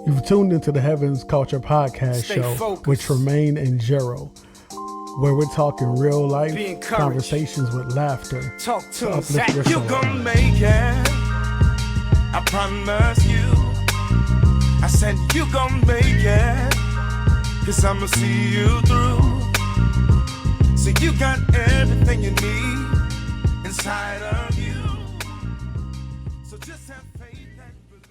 You've tuned into the Heavens Culture Podcast Show with Tremaine and Gerald, where we're talking real life conversations with laughter to uplift your soul. You gon' make it, I promise you. I said you gon' make it, 'cause I'ma see you through. So you got everything you need inside of you. So just have faith and believe.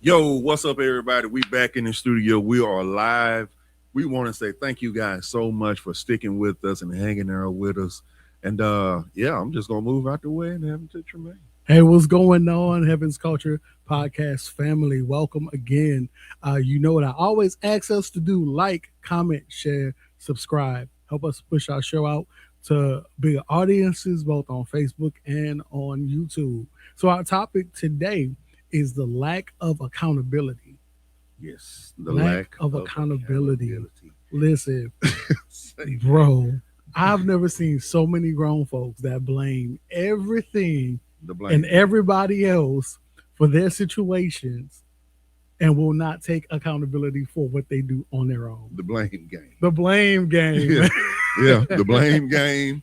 Yo, what's up, everybody? We back in the studio. We are live. We want to say thank you guys so much for sticking with us and hanging there with us. And I'm just gonna move out the way and have it to Tremaine. Hey, what's going on, Heavens Culture Podcast family? Welcome again. You know what I always ask us to do: like, comment, share, subscribe. Help us push our show out to bigger audiences, both on Facebook and on YouTube. So our topic today is the lack of accountability. Yes, the lack of accountability. Listen, bro, I've never seen so many grown folks that blame everything and everybody else for their situations and will not take accountability for what they do on their own. The blame game. The blame game. Yeah, the blame game.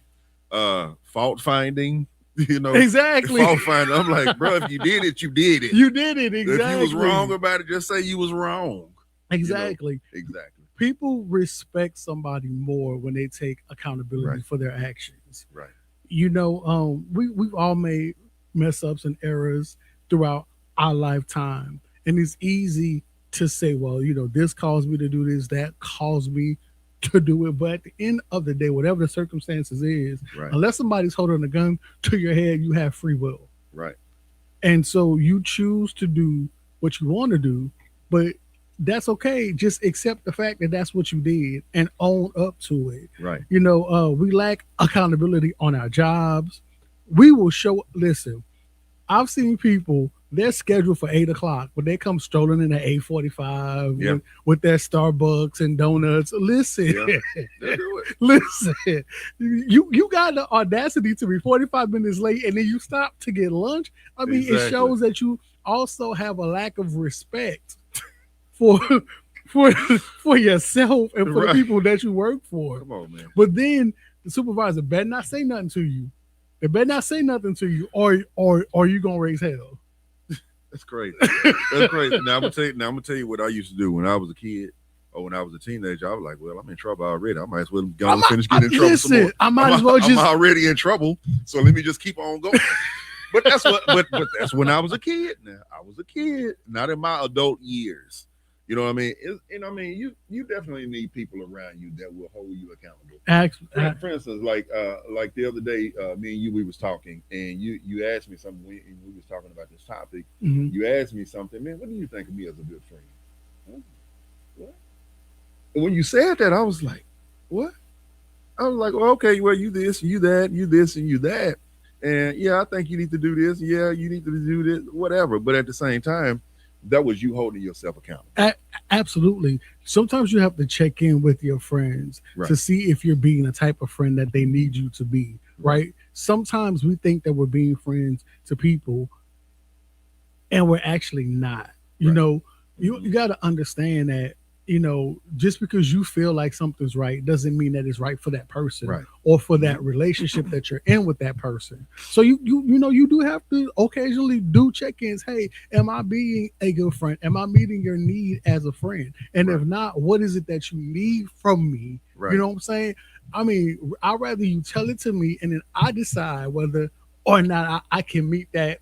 Fault finding. Exactly. Fault finding. I'm like, bro, if you did it, you did it. You did it, exactly. If you was wrong about it, just say you was wrong. Exactly. Exactly. People respect somebody more when they take accountability for their actions. Right. We've all made mess ups and errors throughout our lifetime. And it's easy to say, well, this caused me to do this, that caused me to do it. But at the end of the day, whatever the circumstances is, unless somebody's holding a gun to your head, you have free will. Right. And so you choose to do what you want to do, but that's okay. Just accept the fact that that's what you did and own up to it. Right. We lack accountability on our jobs. We will listen, I've seen people, they're scheduled for 8:00, but they come strolling in at 8:45 with their Starbucks and donuts. Listen, listen, you got the audacity to be 45 minutes late and then you stop to get lunch. I mean, It shows that you also have a lack of respect for yourself and for the people that you work for. Come on, man. But then the supervisor better not say nothing to you. They better not say nothing to you, or you gonna raise hell. That's crazy. That's crazy. Now I'm gonna tell you what I used to do when I was a kid or when I was a teenager. I was like, well, I'm in trouble already. I might as well go and finish getting in trouble some more. I'm already in trouble, so let me just keep on going. But that's that's when I was a kid. Now I was a kid, not in my adult years. You know what I mean? You definitely need people around you that will hold you accountable. For instance, like the other day, me and you, we was talking, and you asked me something. We was talking about this topic. Mm-hmm. You asked me something, man. What do you think of me as a good friend? Huh? What? And when you said that, I was like, what? I was like, well, okay, well, you this, you that, you this, and you that, and yeah, I think you need to do this. Yeah, you need to do this, whatever. But at the same time, that was you holding yourself accountable. Absolutely. Sometimes you have to check in with your friends to see if you're being a type of friend that they need you to be, right? Sometimes we think that we're being friends to people and we're actually not. You got to understand that, just because you feel like something's right doesn't mean that it's right for that person or for that relationship that you're in with that person. So you do have to occasionally do check-ins. Hey, am I being a good friend? Am I meeting your need as a friend? And if not, what is it that you need from me? You know what I'm saying? I mean, I'd rather you tell it to me and then I decide whether or not I can meet that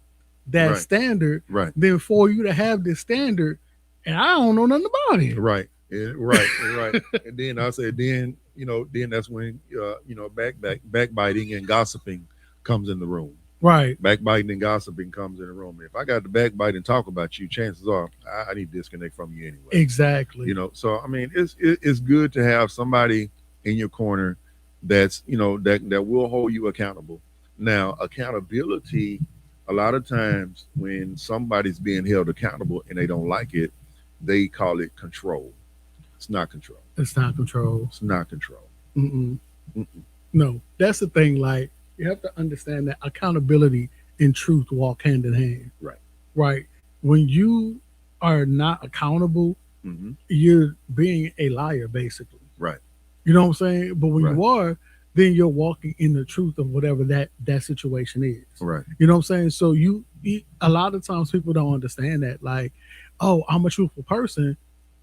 standard than for you to have this standard and I don't know nothing about it. Right. Yeah, right. And then I said, then that's when backbiting and gossiping comes in the room. Right. Backbiting and gossiping comes in the room. If I got to backbite and talk about you, chances are I need to disconnect from you anyway. Exactly. So I mean, it's good to have somebody in your corner that's that will hold you accountable. Now, accountability, a lot of times when somebody's being held accountable and they don't like it, they call it control. It's not control. It's not control. It's not control. No, that's the thing. Like, you have to understand that accountability and truth walk hand in hand. Right. Right. When you are not accountable, you're being a liar, basically. Right. You know what I'm saying? But when Right. you are, then you're walking in the truth of whatever that situation is. Right. You know what I'm saying? So a lot of times people don't understand that. Like, oh, I'm a truthful person.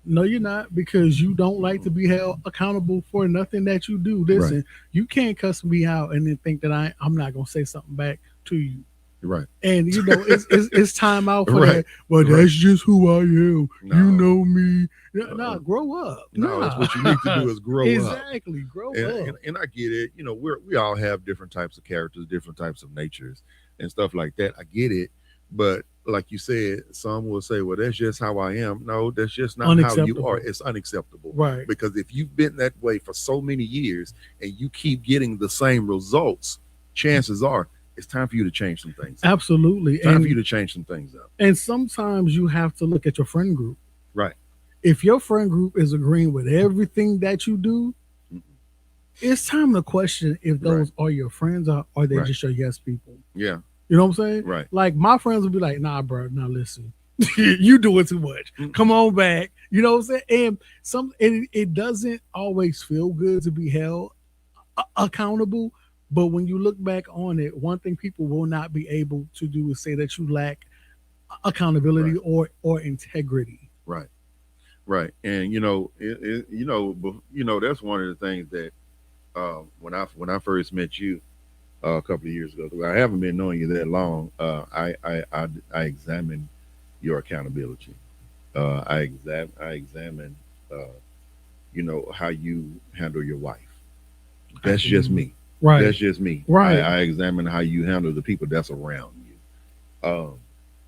No, you're not, because you don't like to be held accountable for nothing that you do. Listen, Right. you can't cuss me out and then think that I'm not gonna say something back to you. Right. And it's time out for Right. that. Well, Right. that's just who I am. No. You know me. Nah, grow up. No, that's what you need to do is grow up. Exactly, grow up. And I get it. You know, we all have different types of characters, different types of natures, and stuff like that. I get it, but like you said, some will say, "Well, that's just how I am." No, that's just not how you are. It's unacceptable, right? Because if you've been that way for so many years and you keep getting the same results, chances are it's time for you to change some things. Absolutely, it's time for you to change some things up. And sometimes you have to look at your friend group, right? If your friend group is agreeing with everything that you do, it's time to question if those are your friends or are they just your yes people. Yeah. You know what I'm saying? Right. Like my friends will be like, nah, bro, now listen, you doing too much. Come on back. You know what I'm saying? And it doesn't always feel good to be held accountable. But when you look back on it, one thing people will not be able to do is say that you lack accountability or integrity. Right. Right. And that's one of the things that when I first met you a couple of years ago, I haven't been knowing you that long. I examined your accountability. I examine how you handle your wife. That's just me. Right. That's just me. Right. I examine how you handle the people that's around you.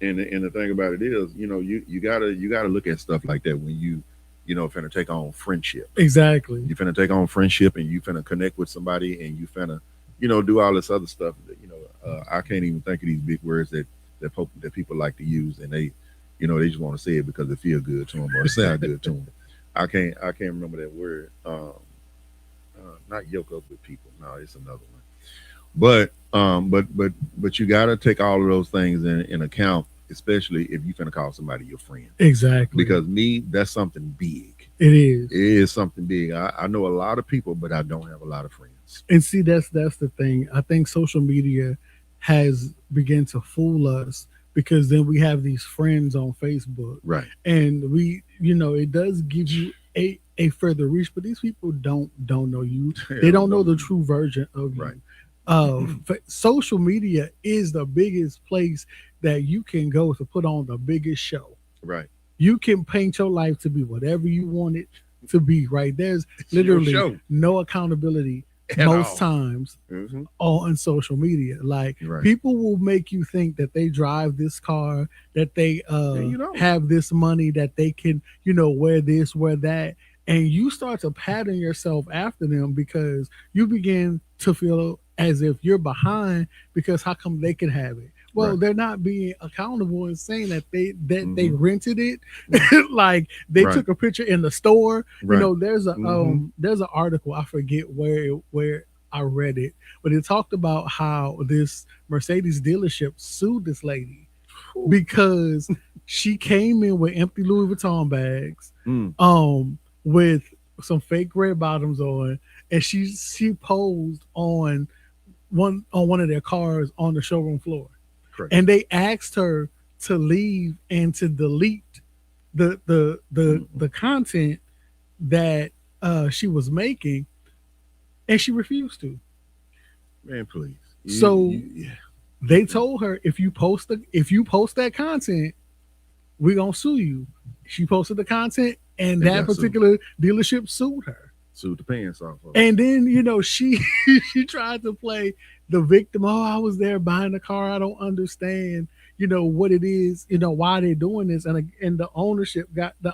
And the thing about it is, you gotta look at stuff like that when you finna take on friendship. Exactly. You finna take on friendship and you finna connect with somebody and you finna, do all this other stuff that, I can't even think of these big words that people like to use, and they just want to say it because it feel good to them or sound good to them. I can't remember that word. Not yoke up with people. No, it's another one. But you got to take all of those things in account, especially if you finna call somebody your friend. Exactly. Because that's something big. It is. It is something big. I know a lot of people, but I don't have a lot of friends. And see, that's the thing. I think social media has begun to fool us because then we have these friends on Facebook. Right. And it does give you a further reach, but these people don't know you. They don't know the true version of you. Right. Social media is the biggest place that you can go to put on the biggest show. Right. You can paint your life to be whatever you want it to be. Right. There's literally no accountability most times on social media. Like people will make you think that they drive this car, that they have this money, that they can wear this, wear that. And you start to pattern yourself after them because you begin to feel as if you're behind because how come they can have it? Well, they're not being accountable and saying that they rented it, like they took a picture in the store. Right. There's an article, I forget where I read it, but it talked about how this Mercedes dealership sued this lady because she came in with empty Louis Vuitton bags, with some fake red bottoms on, and she posed on one of their cars on the showroom floor. Correct. And they asked her to leave and to delete the content that she was making, and she refused to. Man, please. They told her if you post that content, we're gonna sue you. She posted the content, and that particular dealership sued her. Sued the pants off of her. And then she tried to play the victim. Oh, I was there buying the car. I don't understand, what it is, why they're doing this. And the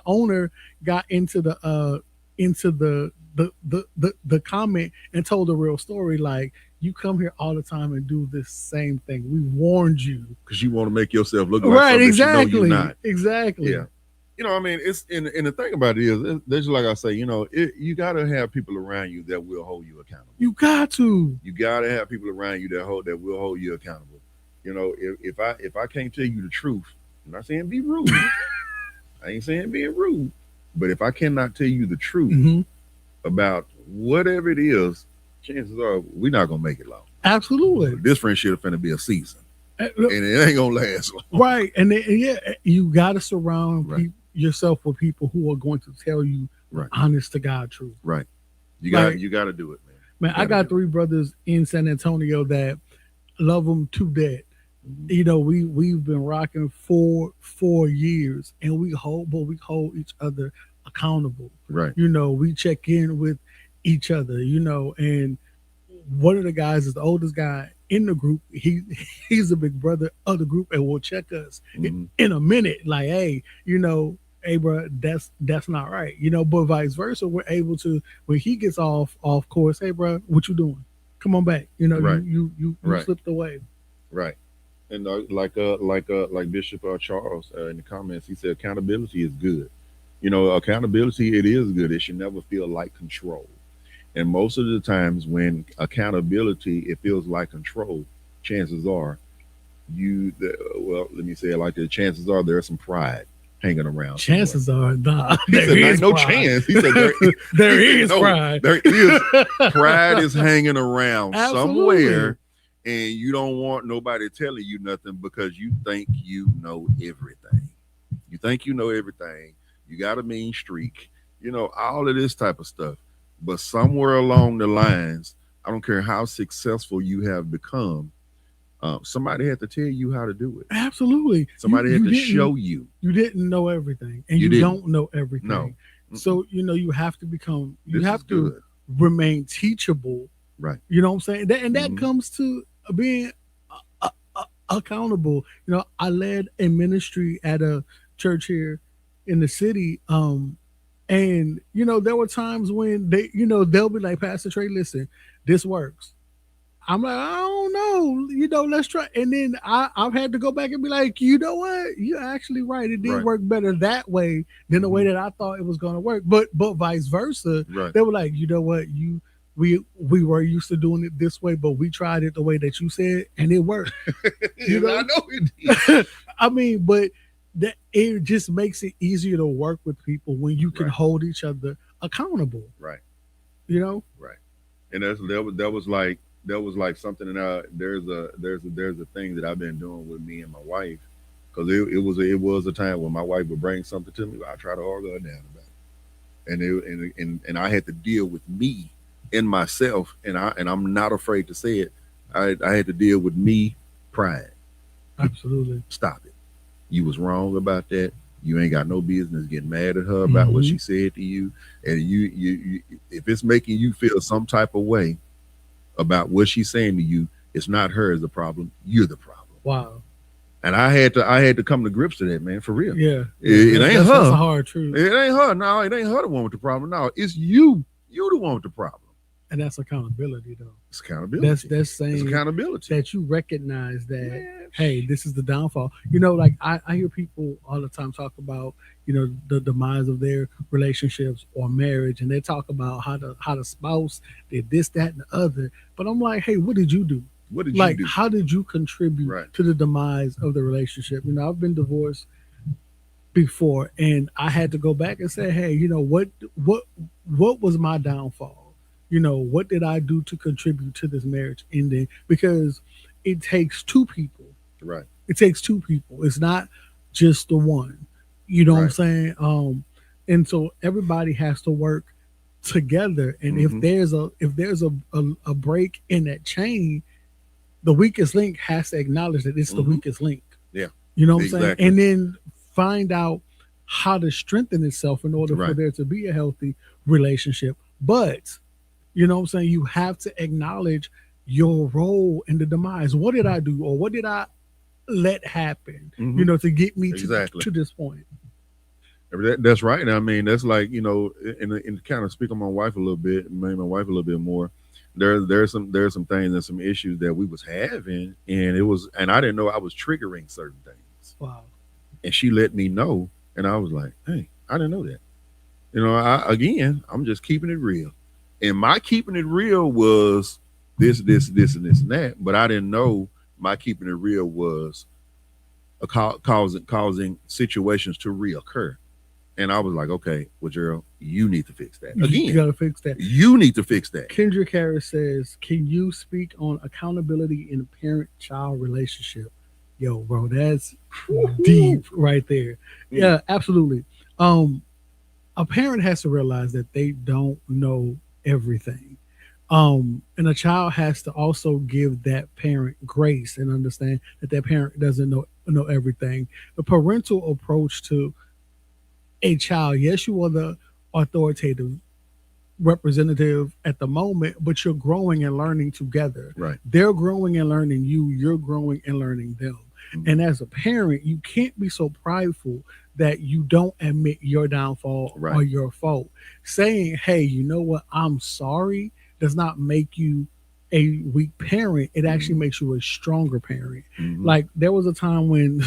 owner got into the comment and told the real story. Like, you come here all the time and do this same thing. We warned you because you want to make yourself look like something exactly. You're not. Exactly. Yeah. It's and the thing about it is, there's like I say, you got to have people around you that will hold you accountable. You got to. You got to have people around you that will hold you accountable. If I can't tell you the truth, I'm not saying be rude. I ain't saying being rude, but if I cannot tell you the truth Mm-hmm. about whatever it is, chances are we're not gonna make it long. Absolutely. This friendship is finna be a season, and Look, it ain't gonna last long. right. And yeah, you got to surround Right. yourself with people who are going to tell you Right. honest to God truth. Right. Like, You got to do it, man. man, I got 3 brothers in San Antonio that love them to death. You know, we've been rocking for 4 years, and we hold each other accountable. Right. You know, we check in with each other. You know, and one of the guys is the oldest guy in the group. He's the big brother of the group, and will check us in a minute. Like, hey, you know, hey, bro, that's not right. You know, but vice versa, we're able to when he gets off course. Hey, bro, what you doing? Come on back. You know, Right. you Right. slipped away. Right. And like Bishop Charles in the comments, he said accountability is good. Accountability, it is good. It should never feel like control. And most of the times when accountability it feels like control, chances are let me say it like this: chances are there's some pride hanging around. Chances are, nah, He said, "There's no chance." He said, there is pride. There is pride is hanging around Absolutely. somewhere, and you don't want nobody telling you nothing because you think you know everything. You think you know everything. You got a mean streak. All of this type of stuff. But somewhere along the lines, I don't care how successful you have become, somebody had to tell you how to do it. Absolutely. Somebody had to show you. You didn't know everything, and You you didn't. don't know everything. No. So, you have to become, you This have is to good. remain teachable. Right. You know what I'm saying? And that Mhm. comes to being accountable. I led a ministry at a church here in the city. And there were times when they'll be like, Pastor Trey, listen, this works. I'm like, I don't know, let's try. And then I've had to go back and be like, you know what? You're actually right. It did Right. work better that way than the way that I thought it was going to work. But vice versa, Right. they were like, you know what? We were used to doing it this way, but we tried it the way that you said, and it worked. I know it did. I mean, but that it just makes it easier to work with people when you can Right. hold each other accountable. Right. Right. And that was like something that there's a thing that I've been doing with me and my wife because it was a time when my wife would bring something to me, I try to argue her down about it, and I had to deal with me and myself, and I'm not afraid to say it. I had to deal with me pride. Absolutely. Stop it. You was wrong about that. You ain't got no business getting mad at her about what she said to you, and you if it's making you feel some type of way about what she's saying to you, it's not her as the problem. You're the problem. Wow. And I had to come to grips to that, man, for real. Yeah. It ain't her. That's a hard truth. It ain't her. No, it ain't her the one with the problem. No, it's you. You the one with the problem. And that's accountability, though. It's accountability. That's saying it's accountability. that you recognize that, Man. hey, this is the downfall. Like I hear people all the time talk about, the demise of their relationships or marriage, and they talk about how the spouse did this, that, and the other. But I'm like, hey, what did you do? What did you do? How did you contribute Right. to the demise of the relationship? I've been divorced before, and I had to go back and say, hey, what was my downfall? What did I do to contribute to this marriage ending? Because it takes 2 people. Right. It takes 2 people. It's not just the one. You know what I'm saying? And so everybody has to work together. And if there's a break in that chain, the weakest link has to acknowledge that it's the weakest link. Yeah. You know what I'm saying? Exactly. And then find out how to strengthen itself in order for there to be a healthy relationship. But you know what I'm saying? You have to acknowledge your role in the demise. What did I do, or what did I let happen? To get me to this point. That's right. I mean, that's like and kind of speak on my wife a little bit, maybe my wife a little bit more. There's some things and some issues that we was having, and I didn't know I was triggering certain things. Wow. And she let me know, and I was like, hey, I didn't know that. I'm just keeping it real. And my keeping it real was this, and this, and that. But I didn't know my keeping it real was causing situations to reoccur. And I was like, okay, well, Gerald, you need to fix that. Again, you gotta fix that. You need to fix that. Kendrick Harris says, "Can you speak on accountability in a parent-child relationship?" Yo, bro, that's deep right there. Yeah, absolutely. A parent has to realize that they don't know everything. And a child has to also give that parent grace and understand that that parent doesn't know everything. The parental approach to a child, yes, you are the authoritative representative at the moment, but you're growing and learning together. Right. They're growing and learning you, you're growing and learning them. Mm-hmm. And as a parent, you can't be so prideful that you don't admit your downfall or your fault. Saying, hey, you know what, I'm sorry, does not make you a weak parent. It actually makes you a stronger parent. Mm-hmm. Like there was a time when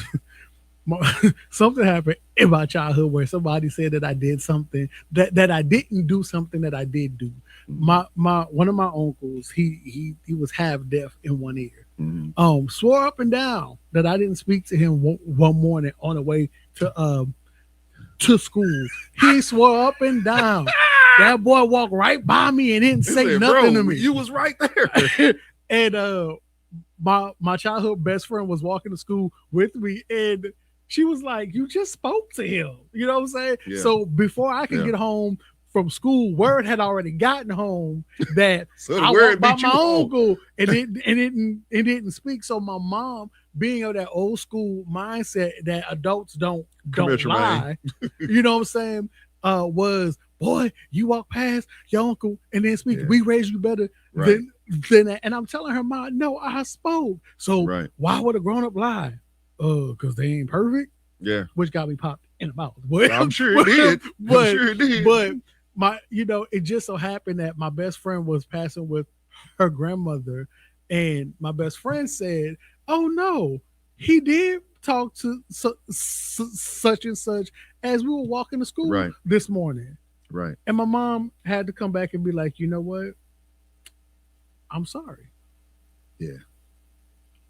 something happened in my childhood where somebody said that I did something that I didn't do, something that I did do. My one of my uncles, he was half deaf in one ear. Swore up and down that I didn't speak to him one morning on the way to school. He swore up and down. That boy walked right by me and didn't say nothing to me. You was right there. And my childhood best friend was walking to school with me, and she was like, "You just spoke to him." You know what I'm saying? Yeah. So before I could get home from school, word had already gotten home that so I walked by my uncle and it didn't speak. So my mom, being of that old school mindset that adults don't lie, you know what I'm saying? Was, boy, you walk past your uncle and then speak. We raised you better than that. And I'm telling her, Mom, no, I spoke. So why would a grown up lie? Because they ain't perfect. Yeah, which got me popped in the mouth. But I'm sure it did. But my, it just so happened that my best friend was passing with her grandmother, and my best friend said, "Oh no, he did talk to such and such as we were walking to school this morning." Right. And my mom had to come back and be like, "You know what? I'm sorry." Yeah.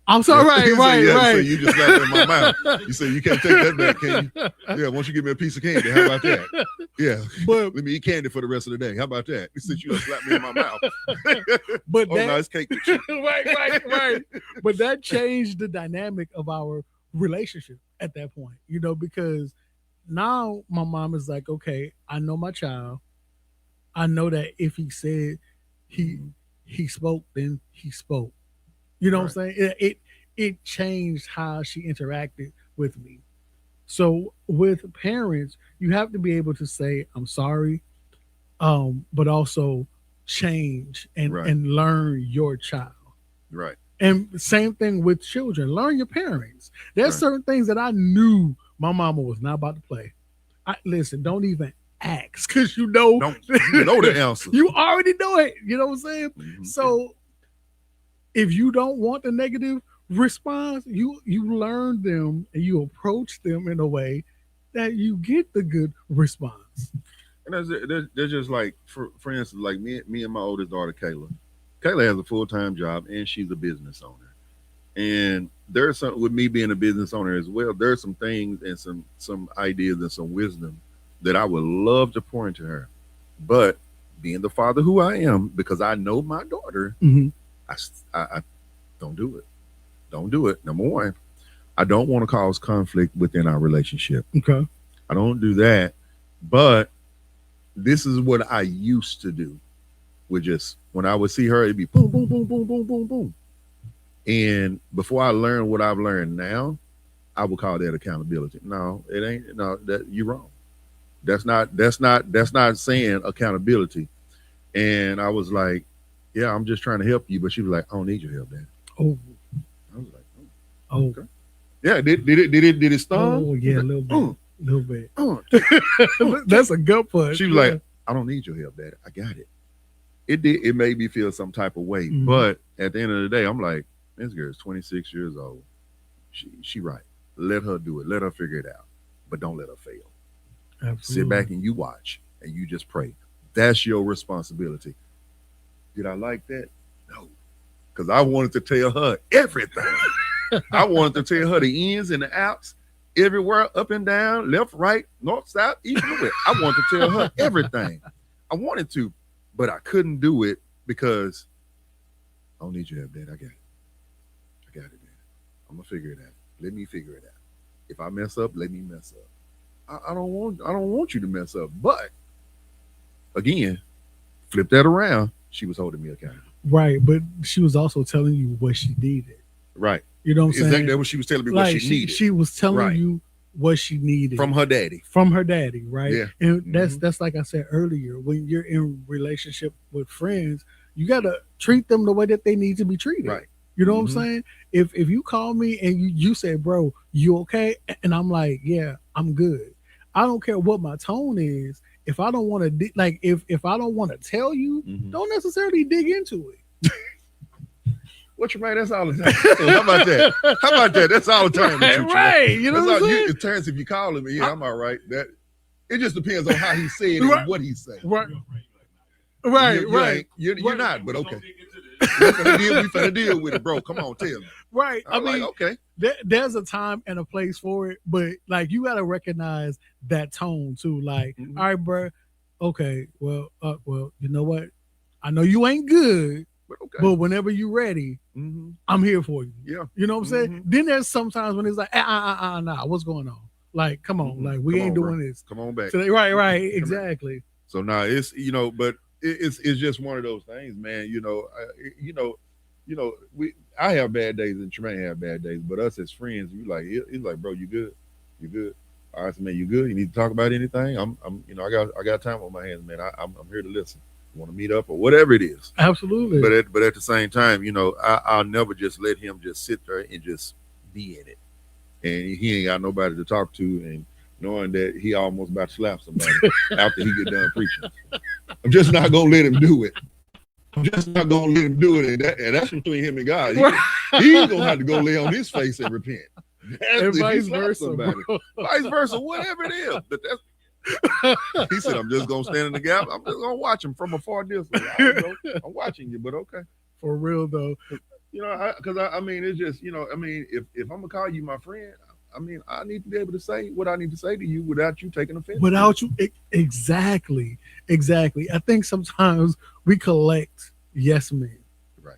I'm sorry, right. So you just got that in my mouth. You say you can't take that back, can you? Yeah, why don't you give me a piece of candy? How about that? Yeah, but let me eat candy for the rest of the day. How about that? Since you just slapped me in my mouth. But nice cake with you. right. But that changed the dynamic of our relationship at that point, because now my mom is like, okay, I know my child. I know that if he said he spoke, then he spoke. You know what I'm saying? It changed how she interacted with me. So with parents, you have to be able to say, I'm sorry, but also change and learn your child. Right. And same thing with children. Learn your parents. There's certain things that I knew my mama was not about to play. Listen, don't even ask, because you know the answer. You already know it. You know what I'm saying? Mm-hmm. So if you don't want the negative response, you learn them and you approach them in a way that you get the good response. And they're just like, for instance, like me and my oldest daughter, Kayla. Kayla has a full-time job and she's a business owner. And there's some, with me being a business owner as well, there's some things and some ideas and some wisdom that I would love to pour into her. But being the father who I am, because I know my daughter, I don't do it. Don't do it. Number one, I don't want to cause conflict within our relationship. Okay. I don't do that. But this is what I used to do. With just, when I would see her, it'd be boom, boom, boom, boom, boom, boom, boom. And before I learned what I've learned now, I would call that accountability. No, it ain't. No, that you're wrong. That's not saying accountability. And I was like, yeah, I'm just trying to help you. But she was like, I don't need your help, Dad. Oh. I was like, oh. Okay. Yeah, did it stun? Oh, yeah, a little bit. That's a good push. She was like, I don't need your help, Dad. I got it. It made me feel some type of way. Mm-hmm. But at the end of the day, I'm like, this girl's 26 years old. She right. Let her do it. Let her figure it out. But don't let her fail. Absolutely. Sit back and you watch and you just pray. That's your responsibility. Did I like that? No. because I wanted to tell her everything. I wanted to tell her the ins and the outs, everywhere, up and down, left, right, north, south, east, and west. I wanted to tell her everything. I wanted to, but I couldn't do it because I don't need your help, Dad. I got it. I got it, Dad. I'm gonna figure it out. Let me figure it out. If I mess up, let me mess up. I don't want you to mess up. But again, flip that around. She was holding me accountable. Right, but she was also telling you what she needed. Right. You know what I'm saying? Exactly what she was telling me, like what she needed. She was telling you what she needed from her daddy. From her daddy, right? Yeah. And that's like I said earlier, when you're in relationship with friends, you gotta treat them the way that they need to be treated. Right. You know what I'm saying? If you call me and you say, bro, you okay? And I'm like, yeah, I'm good. I don't care what my tone is. If I don't want to if I don't want to tell you, don't necessarily dig into it. What you mean? That's all the time. So how about that? How about that? That's all the time. Right. You know what I'm saying? In terms, if you call him, yeah, I'm all right. That it just depends on how he said it and what he said. Right. You're not, but okay. We finna deal with it, bro. Come on, tell me. Right. I mean, okay. There's a time and a place for it, but like you gotta recognize that tone too. Like, all right, bro. Okay. Well, you know what? I know you ain't good, but whenever you're ready, I'm here for you. Yeah. You know what I'm saying? Then there's sometimes when it's like, nah, what's going on? Like, come on, like we ain't doing this. Come on back. So right, exactly. So now it's but it's just one of those things, man. I have bad days and Tremaine have bad days, but us as friends, it's like, bro, you good? You good? All right, so man, you good? You need to talk about anything? I got time on my hands, man. I'm here to listen. Want to meet up or whatever it is. Absolutely. But at the same time, I'll never just let him just sit there and just be in it. And he ain't got nobody to talk to, and knowing that he almost about to slap somebody after he get done preaching. I'm just not gonna let him do it. I'm just not gonna let him do it, and that's between him and God. He's gonna have to go lay on his face and repent. And vice versa, vice versa, whatever it is. But that's. He said, "I'm just gonna stand in the gap. I'm just gonna watch him from a far distance. I'm watching you, but okay." For real though, because I mean, it's just if I'm gonna call you my friend, I mean, I need to be able to say what I need to say to you without you taking offense. Without you, exactly. I think sometimes we collect yes men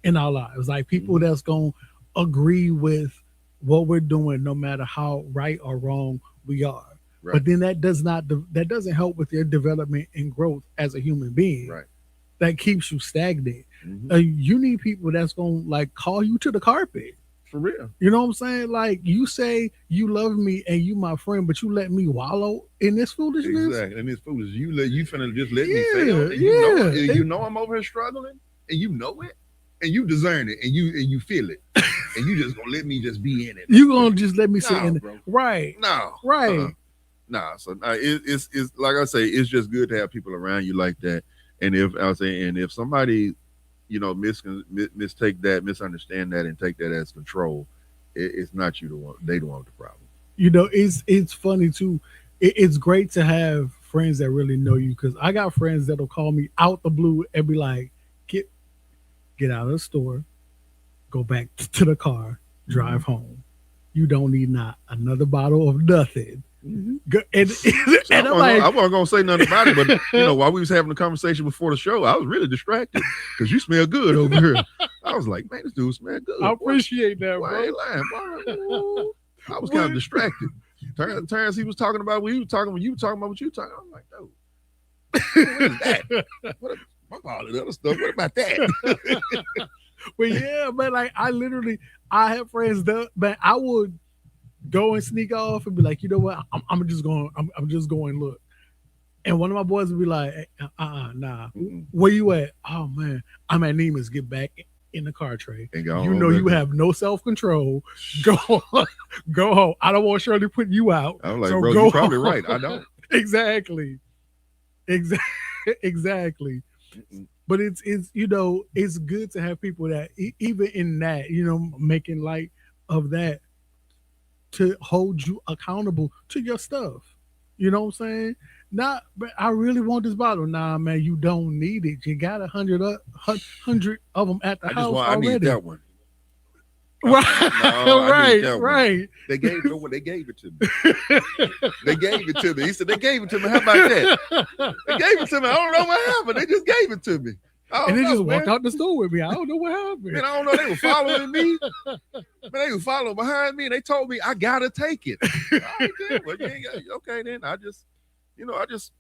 in our lives, like people that's gonna agree with what we're doing, no matter how right or wrong we are. Right. But then that doesn't help with your development and growth as a human being. Right. That keeps you stagnant. You need people that's gonna like call you to the carpet. For real. You know what I'm saying? Like you say you love me and you my friend, but you let me wallow in this foolishness. Exactly. And this foolishness. You finna just let me fail. And you know I'm over here struggling, and you know it, and you discern it, and you feel it, and you just gonna let me just be in it. You gonna just let me sit in it, bro. Right? No, right. So it's like I say, it's just good to have people around you like that. And if somebody, mistake that, misunderstand that, and take that as control, it's not you the one. They the one with the problem. It's funny too. It's great to have friends that really know you, because I got friends that'll call me out the blue and be like, get out of the store, go back to the car, drive home. You don't need not another bottle of nothing. And I wasn't gonna say nothing about it, but while we was having a conversation before the show, I was really distracted because you smell good over here. I was like, man, this dude smell good. I appreciate that, bro. I ain't lying, I was kind of distracted. Terrence, he was talking about what you were talking about what you talking. I'm like, no, what is that? What all the other stuff? What about that? But yeah, man, like I have friends that, man, I would go and sneak off and be like, you know what? I'm just going look. And one of my boys would be like, nah. Where you at? Oh man, I'm at Neiman's. Get back in the car tray. You have no self-control. Go home. I don't want Shirley putting you out. I'm like, so bro, you're probably right. I don't. Exactly. But it's it's good to have people that even in that, making light of that, to hold you accountable to your stuff. You know what I'm saying? Not, but I really want this bottle. Nah, man, you don't need it. You got 100 of them at the I just house want. I need already. that one. Right, No, I need right, that one. right. They gave it to me. They gave it to me. He said they gave it to me. How about that? They gave it to me. I don't know what happened. They just gave it to me. I And don't they just know, walked man. out the store with me. I don't know what happened. Man, I don't know. They were following me. Man, they were following behind me, and they told me I gotta take it. All right, then. Well, you ain't got, okay, then I just, I just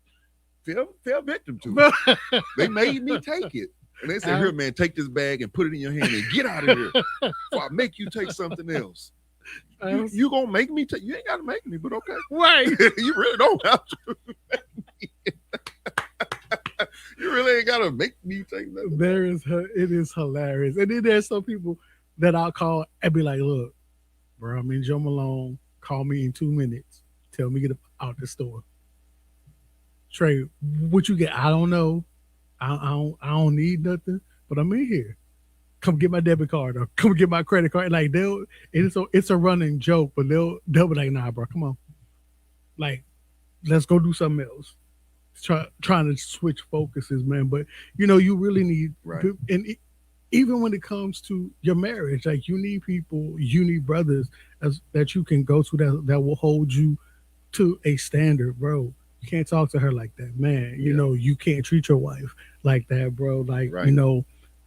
fell victim to it. They made me take it. And they said, here, man, take this bag and put it in your hand and get out of here. Before I make you take something else. You gonna make me take? You ain't gotta make me, but okay. Right. You really don't have to. You really ain't gotta make me take nothing. It is hilarious. And then there's some people that I'll call and be like, look, bro, I'm in Joe Malone. Call me in 2 minutes. Tell me get out the store. Trey, what you get? I don't know. I don't need nothing, but I'm in here. Come get my debit card or come get my credit card. Like it's a running joke, but they'll be like, nah, bro, come on. Like, let's go do something else. Trying to switch focuses, man. But you really need, right. Even when it comes to your marriage, like you need brothers that you can go to that will hold you to a standard, bro. You can't talk to her like that, man. You can't treat your wife like that, bro. Like, right.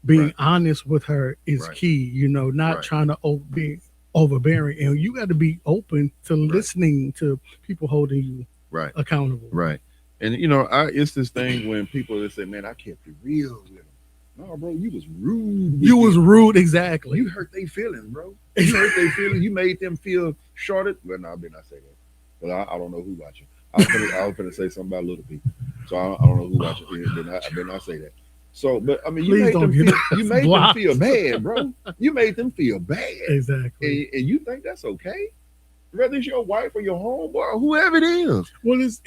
Being right. honest with her is right. key, not trying to be overbearing. And you got to be open to listening to people holding you accountable. Right. And, it's this thing when people that say, man, I kept it real with them. No, bro, you was rude. You was rude, exactly. You hurt their feelings, bro. You hurt their feelings. You made them feel shorted. Well, no, I better not say that. But I don't know who watching. I was going to say something about little people. So I don't know who watching here. I better not say that. So, but I mean, you made them feel bad, bro. You made them feel bad. Exactly. And you think that's okay? Whether it's your wife or your homeboy or whoever it is. Well, is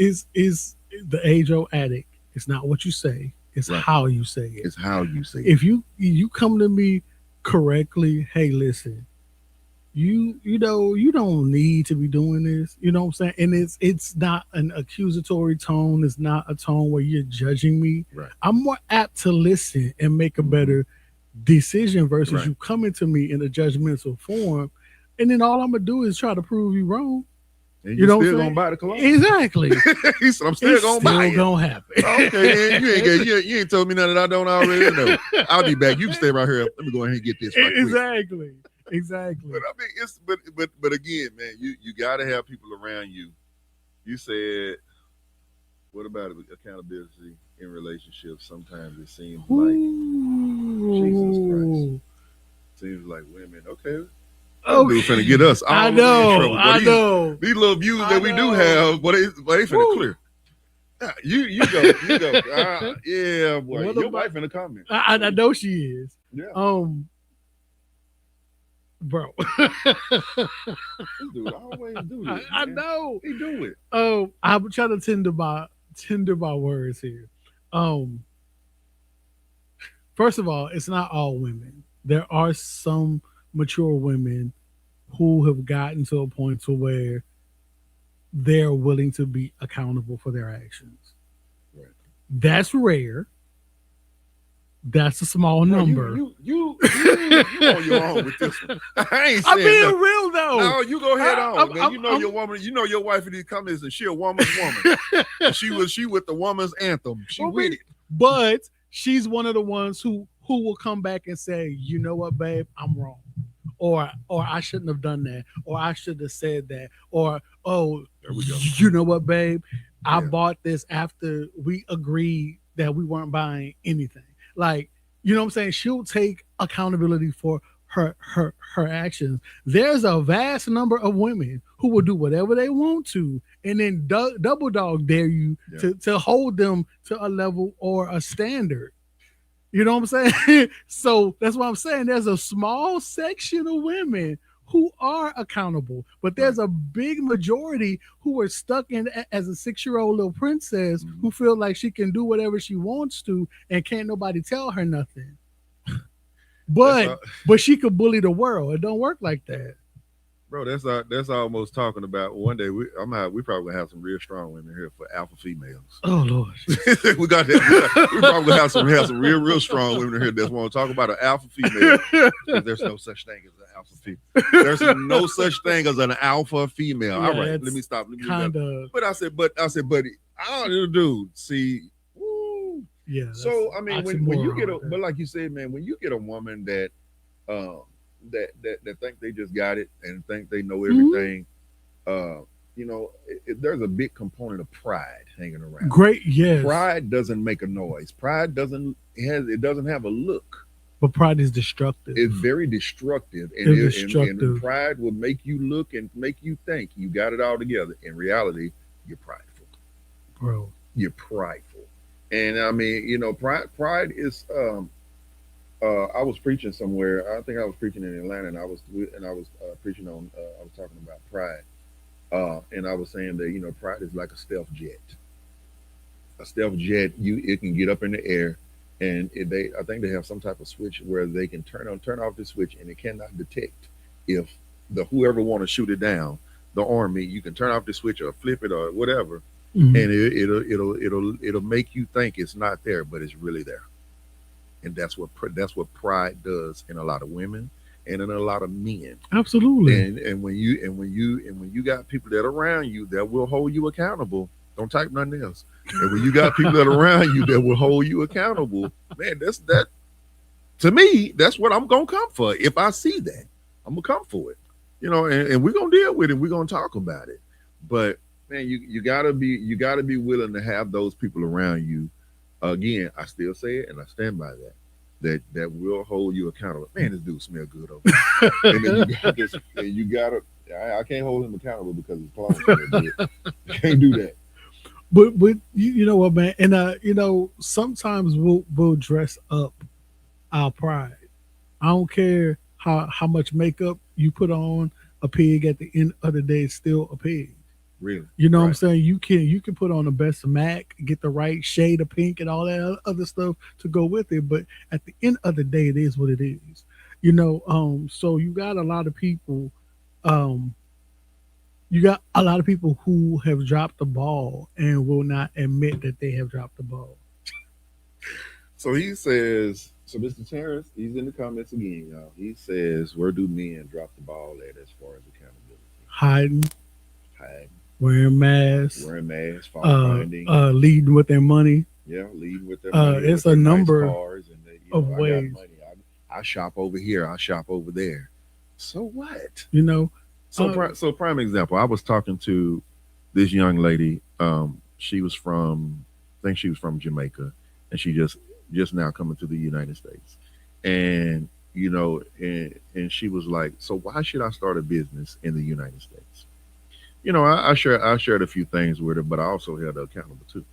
the age-old addict. It's not what you say. It's how you say it. It's how you say it. If you come to me correctly, hey, listen, you don't need to be doing this. You know what I'm saying? And it's not an accusatory tone. It's not a tone where you're judging me. Right. I'm more apt to listen and make a better decision versus you coming to me in a judgmental form, and then all I'm gonna do is try to prove you wrong. And you still gonna buy the cologne? Exactly. He said, I'm still gonna buy it. It's still gonna happen. Okay, then you ain't told me nothing that I don't already know. I'll be back. You can stay right here. Let me go ahead and get this right quick. Exactly. But I mean, but again, man, you gotta have people around you. You said, what about accountability in relationships? Sometimes it seems like Jesus Christ. Seems like women, okay. Dude finna get us all I know. These little views that we do have, but they finna clear. You go. Yeah, boy. Your wife in the comments. I know she is. Yeah. Bro. This dude always do this. I know. He do it. I'm trying to tender my words here. First of all, it's not all women. There are some mature women who have gotten to a point to where they're willing to be accountable for their actions. Right. That's rare. That's a small number. You on your own with this one. I ain't saying I'm being real though. No, you go ahead on. Man, your woman, your wife in these comments, and she a woman's woman. she with the woman's anthem. She with it. But she's one of the ones who will come back and say, you know what, babe, I'm wrong. Or I shouldn't have done that. Or I should have said that. Or, there we go. You know what, babe? I bought this after we agreed that we weren't buying anything. Like, you know what I'm saying? She'll take accountability for her actions. There's a vast number of women who will do whatever they want to and then double dog dare you to hold them to a level or a standard. You know what I'm saying? So that's why I'm saying there's a small section of women who are accountable, but there's a big majority who are stuck in as a 6-year-old little princess who feel like she can do whatever she wants to and can't nobody tell her nothing. But she could bully the world. It don't work like that. Bro, that's almost talking about one day we probably gonna have some real strong women here for alpha females. Oh Lord, we got that. We probably gonna have some real strong women here that want to talk about an alpha female. There's no such thing as an alpha female. There's no such thing as an alpha female. Yeah, all right, let me stop. Kind of. But I said, buddy, I don't, dude. See, woo. Yeah. So I mean, when you get but like you said, man, when you get a woman that that think they just got it and think they know everything, there's a big component of pride hanging around. Great, yes. Pride doesn't make a noise. Pride doesn't have a look. But pride is destructive. It's very destructive, and pride will make you look and make you think you got it all together. In reality, you're prideful, bro. You're prideful, and I mean, pride is. I was preaching somewhere. I think I was preaching in Atlanta, and I was preaching on. I was talking about pride, and I was saying that pride is like a stealth jet. A stealth jet, it can get up in the air, and I think they have some type of switch where they can turn off the switch, and it cannot detect if whoever want to shoot it down, the army. You can turn off the switch or flip it or whatever, and it'll make you think it's not there, but it's really there. And that's what pride does in a lot of women and in a lot of men. Absolutely. And when you got people that are around you that will hold you accountable, don't type nothing else. And when you got people that are around you that will hold you accountable, man, that to me, that's what I'm gonna come for. If I see that, I'm gonna come for it. And we're gonna deal with it. We're gonna talk about it. But man, you gotta be willing to have those people around you. Again, I still say it, and I stand by that will hold you accountable. Man, this dude smell good over there. And then you got this, and you gotta. I can't hold him accountable because his clothes smell good. You can't do that. But you know what, man, and sometimes we'll dress up our pride. I don't care how much makeup you put on. A pig at the end of the day is still a pig. Really? You know what I'm saying? You can put on the best MAC, get the right shade of pink and all that other stuff to go with it. But at the end of the day, it is what it is. So you got a lot of people, who have dropped the ball and will not admit that they have dropped the ball. So he says, Mr. Terrence, he's in the comments again, y'all. He says, where do men drop the ball at as far as accountability? Hiding. Wearing masks, fault finding, leading with their money. Yeah, leading with their money. It's a number nice cars and of ways. I shop over here. I shop over there. So what? So prime example. I was talking to this young lady. She was from, I think she was from Jamaica, and she just now coming to the United States, and and she was like, so why should I start a business in the United States? I shared a few things with her, but I also held her accountable too.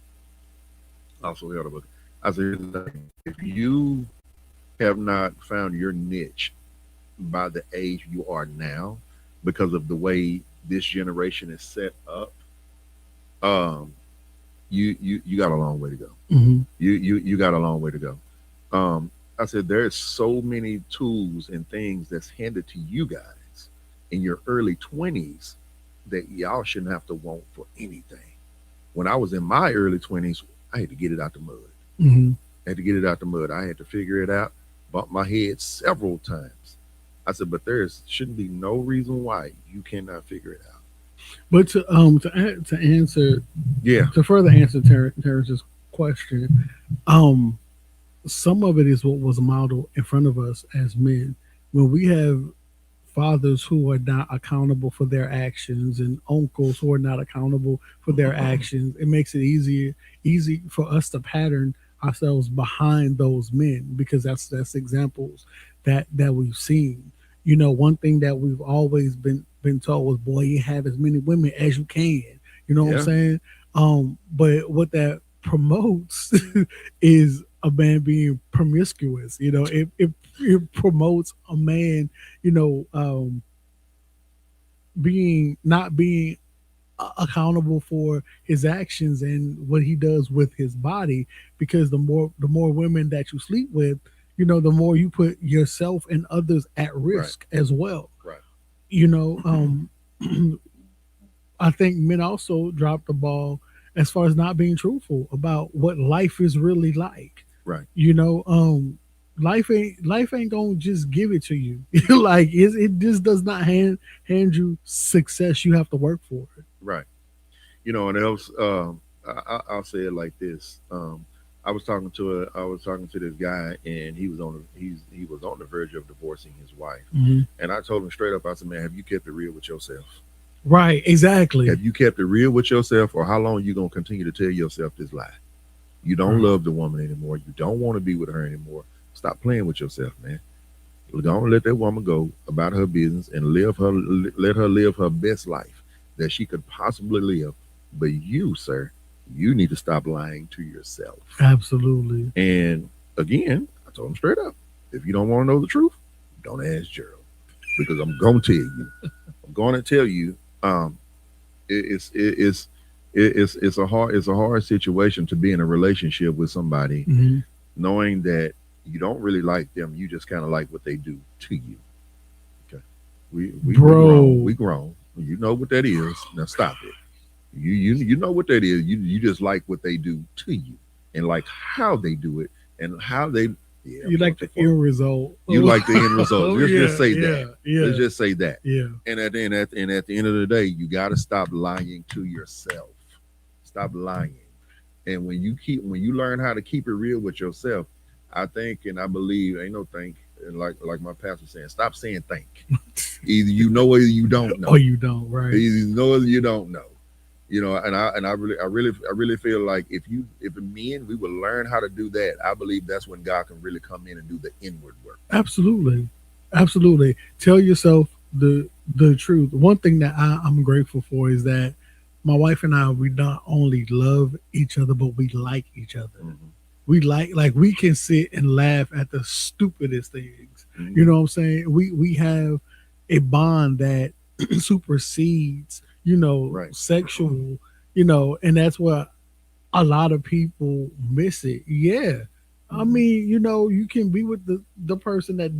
I said, if you have not found your niche by the age you are now, because of the way this generation is set up, you got a long way to go. Mm-hmm. You got a long way to go. I said, there's so many tools and things that's handed to you guys in your early 20s that y'all shouldn't have to want for anything. When I was in my early 20s, I had to get it out the mud. Mm-hmm. I had to get it out the mud. I had to figure it out, bumped my head several times. I said, but shouldn't be no reason why you cannot figure it out. But to answer, to further answer Terrence's question, some of it is what was modeled in front of us as men. When we have fathers who are not accountable for their actions and uncles who are not accountable for their actions, it makes it easy for us to pattern ourselves behind those men, because that's examples that we've seen. One thing that we've always been told was, boy, you have as many women as you can. You know what I'm saying? But what that promotes is a man being promiscuous. It promotes a man, not being accountable for his actions and what he does with his body, because the more women that you sleep with, the more you put yourself and others at risk as well. Right. you know, I think men also drop the ball as far as not being truthful about what life is really like. Right. You know, life ain't gonna just give it to you. Like it just does not hand you success. You have to work for it. Right. And else, I'll say it like this. I was talking to this guy, and he was on the verge of divorcing his wife, Hmm. and I told him straight up. I said, "Man, have you kept it real with yourself? Right, exactly. Have you kept it real with yourself, or how long you gonna continue to tell yourself this lie? You don't Right. love the woman anymore. You don't want to be with her anymore. Stop playing with yourself, man. Go and let that woman go about her business and let her live her best life that she could possibly live. But you, sir, you need to stop lying to yourself." Absolutely. And again, I told him straight up, if you don't want to know the truth, don't ask Gerald, because I'm going to tell you. I'm going to tell you. It, it's it, it's a hard situation to be in a relationship with somebody, Hmm. knowing that you don't really like them. You just kind of like what they do to you. Okay, we grown. Bro. We grown. You know what that is. Now stop it. You know what that is. You just like what they do to you, and like how they do it, and how they. Yeah, I'm You going like too the far. end result. You like the end result. Let's Yeah, just say yeah, that. yeah, Let's just say that. yeah. And at the end of the day, you got to stop lying to yourself. Stop lying. And when you learn how to keep it real with yourself, I think and I believe ain't no think. And like my pastor saying, stop saying think. Either you know or you don't know. Or you don't, Either right? you know or you don't know. I really feel like if men we will learn how to do that, I believe that's when God can really come in and do the inward work. Absolutely. Absolutely. Tell yourself the truth. One thing that I'm grateful for is that my wife and I, we not only love each other, but we like each other. Hmm. We like we can sit and laugh at the stupidest things. You Hmm. know what I'm saying? We have a bond that supersedes, Right. sexual, and that's what a lot of people miss it. Yeah. I Hmm. mean, you can be with the person that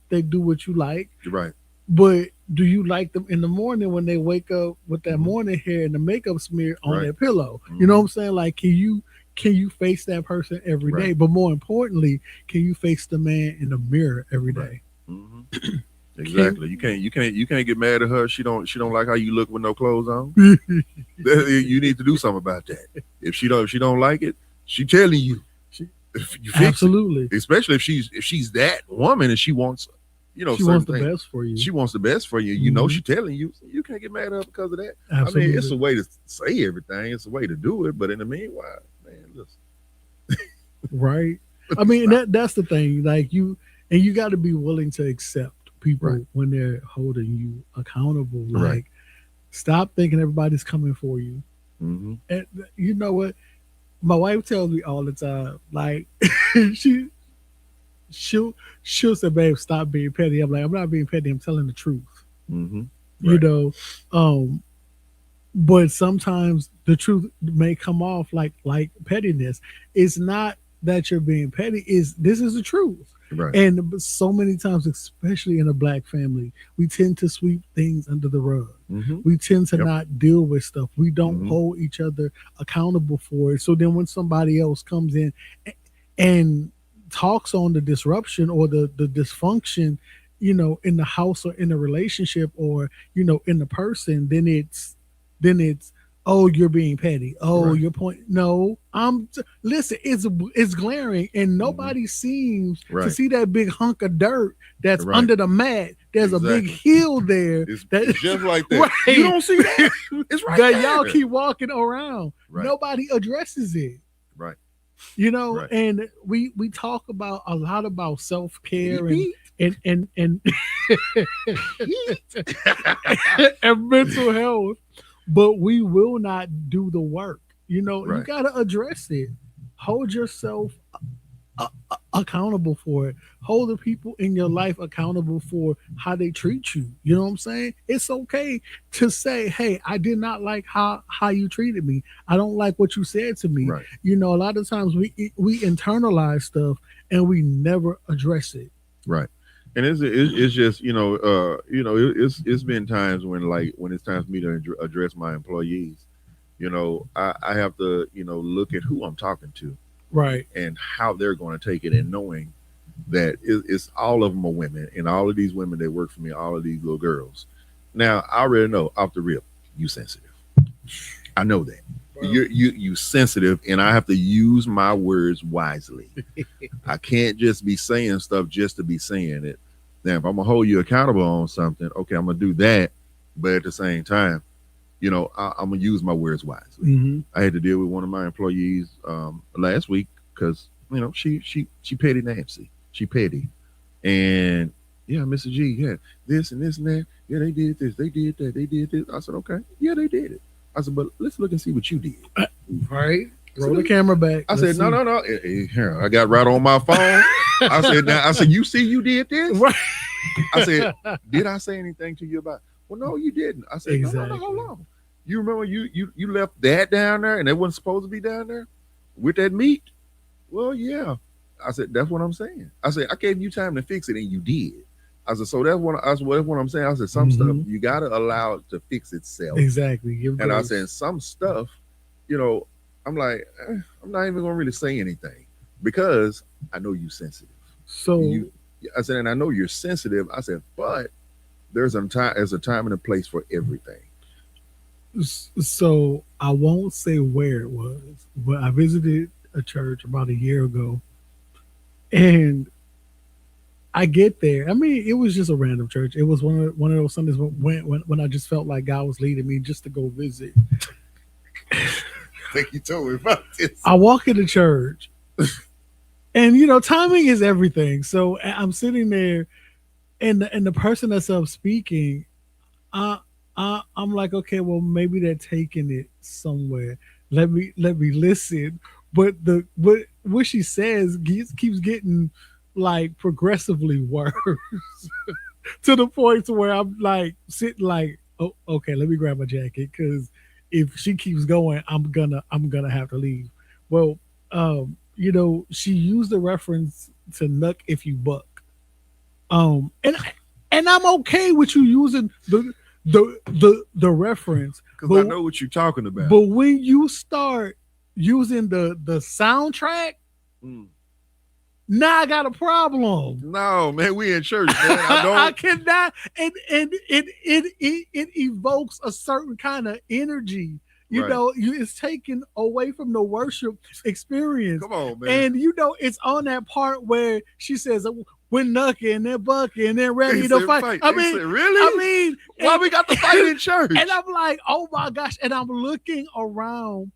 they do what you like, Right. but do you like them in the morning when they wake up with that Hmm. morning hair and the makeup smear on Right. their pillow? You know what Hmm. I'm saying? Like, can you face that person every Right. day? But more importantly, can you face the man in the mirror every Right. day? Hmm. Can Exactly. You can't get mad at her. She don't like how you look with no clothes on. You need to do something about that. If she don't like it, she telling you. she, If you fix it, absolutely. especially if she's that woman and she wants, She certain wants the things. best for you. She wants the best for you. Hmm. She telling you. You can't get mad at her because of that. I mean, it's a Absolutely. way to say everything. It's a way to do it. But in the meanwhile, man, listen, Right. I mean, stop. that's the thing. Like you got to be willing to accept Right. people when they're holding you accountable. Right. Like, stop thinking everybody's coming for you. Mm-hmm. And you know what? My wife tells me all the time. Like, she she'll say, "Babe, stop being petty." I'm like, "I'm not being petty. I'm telling the truth." Mm-hmm. You Right. know, um, but sometimes the truth may come off like pettiness. It's not that you're being petty, is this is the truth. Right. And so many times, especially in a black family, we tend to sweep things under the rug. Mm-hmm. We tend to Yep. not deal with stuff. We don't Mm-hmm. hold each other accountable for it. So then when somebody else comes in and talks on the disruption or the dysfunction, in the house or in the relationship, or in the person, then it's oh, you're being petty. Oh, Right. your point. No, listen, it's glaring, and Mm-hmm. nobody seems to Right. see that big hunk of dirt that's Right. under the mat. There's a big Exactly. hill there that It's just like that. right, You don't see that. It's right that y'all there. keep walking around. Right. Nobody addresses it. Right. Right. And we talk about a lot about self-care and Beep, and and and, beep. and mental health, but we will not do the work. You Right. got to address it. Hold yourself accountable for it. Hold the people in your life accountable for how they treat you. You know what I'm saying? It's okay to say, "Hey, I did not like how you treated me. I don't like what you said to me." Right. A lot of times we internalize stuff and we never address it. Right. And it's just it's been times when like when it's time for me to address my employees, I have to look at who I'm talking to Right. and how they're going to take it, and knowing that it's all of them are women, and all of these women that work for me, all of these little girls. Now I already know off the rip, you sensitive. I know that. You sensitive, and I have to use my words wisely. I can't just be saying stuff just to be saying it. Now, if I'm gonna hold you accountable on something, okay, I'm gonna do that. But at the same time, I'm gonna use my words wisely. Mm-hmm. I had to deal with one of my employees last week because she petty Nancy, she petty, and yeah, Mr. G, yeah, this and this and that, yeah, they did this, they did that, they did this. I said, okay, yeah, they did it. I said, but let's look and see what you did. Right. Roll the camera back. I said, no. Here, I got right on my phone. I said, you see, you did this. Right. I said, did I say anything to you about? Well, no, you didn't. I said, exactly. No, hold on. You remember you left that down there, and it wasn't supposed to be down there with that meat. Well, yeah. I said, that's what I'm saying. I said, I gave you time to fix it, and you did. I said, so that's what I'm saying. I said, some stuff you gotta allow it to fix itself. Exactly. And I said, some stuff, I'm like, I'm not even gonna really say anything because I know you sensitive. So I said, and I know you're sensitive. I said, but there's a time and a place for everything. So I won't say where it was, but I visited a church about a year ago, and I get there. I mean, it was just a random church. It was one of those Sundays when I just felt like God was leading me just to go visit. I think you told me about this. I walk into church, and timing is everything. So I'm sitting there, and the person that's up speaking, I'm like, okay, well, maybe they're taking it somewhere. Let me listen. But what she says keeps getting like progressively worse to the point to where I'm like sitting like, oh, okay, let me grab my jacket because if she keeps going, I'm gonna have to leave. Well, she used the reference to "nuck if you buck," and I'm okay with you using the reference because I know what you're talking about. But when you start using the soundtrack, now I got a problem. No, man, we in church, man. I cannot, and it evokes a certain kind of energy. It's taken away from the worship experience. Come on, man. And it's on that part where she says, we're knucking and they're bucking and they're ready to fight. I mean, really? Why we got to fight in church? And I'm like, oh my gosh. And I'm looking around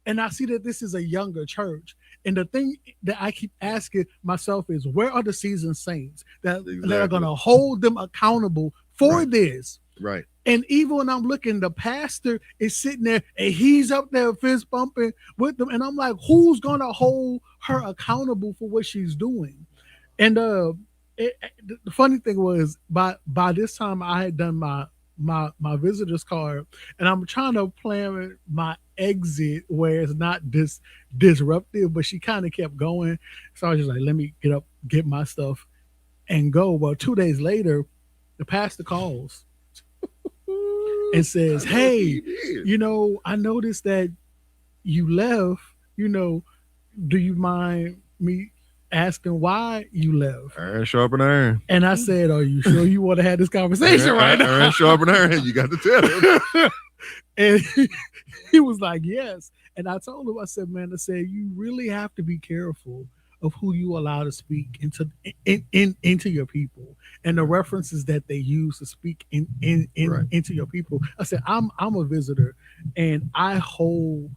and I see that this is a younger church. And the thing that I keep asking myself is, where are the seasoned saints that are going to hold them accountable for this? Right. And even when I'm looking, the pastor is sitting there and he's up there fist bumping with them. And I'm like, who's going to hold her accountable for what she's doing? And the funny thing was, by this time I had done my visitor's card, and I'm trying to plan my exit where it's not disruptive, but she kind of kept going. So I was just like, let me get up, get my stuff, and go. Well, 2 days later, the pastor calls and says, hey, I noticed that you left, do you mind me asking why you left? Iron sharpen iron. And I said, are you sure you want to have this conversation right now? Iron sharpen iron. You got to tell him. And he was like, yes. And I told him, I said, you really have to be careful of who you allow to speak into your people, and the references that they use to speak into your people. I said, I'm a visitor, and I hold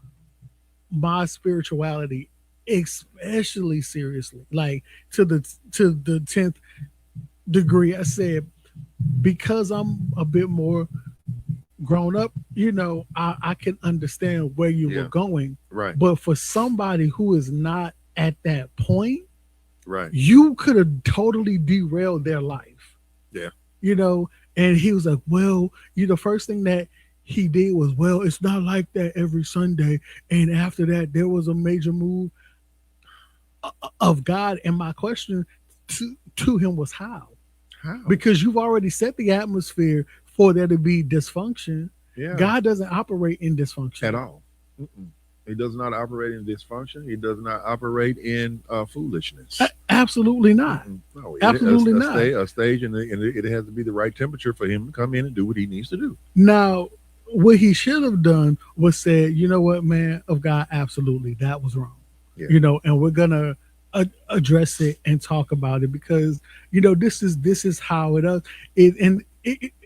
my spirituality especially seriously, like to the 10th degree. I said, because I'm a bit more grown up, I can understand where you were going. Right. But for somebody who is not at that point, right, you could have totally derailed their life. Yeah. And he was like, well, the first thing that he did was, well, it's not like that every Sunday. And after that, there was a major move of God. And my question to him was, how? How? Because you've already set the atmosphere for there to be dysfunction. Yeah. God doesn't operate in dysfunction At all. Mm-mm. He does not operate in dysfunction. He does not operate in foolishness. Absolutely not. No, Absolutely not. A stage, and it has to be the right temperature for him to come in and do what he needs to do. Now, what he should have done was said, you know what, man of God, absolutely, that was wrong. Yeah. And we're gonna address it and talk about it because this is how it is.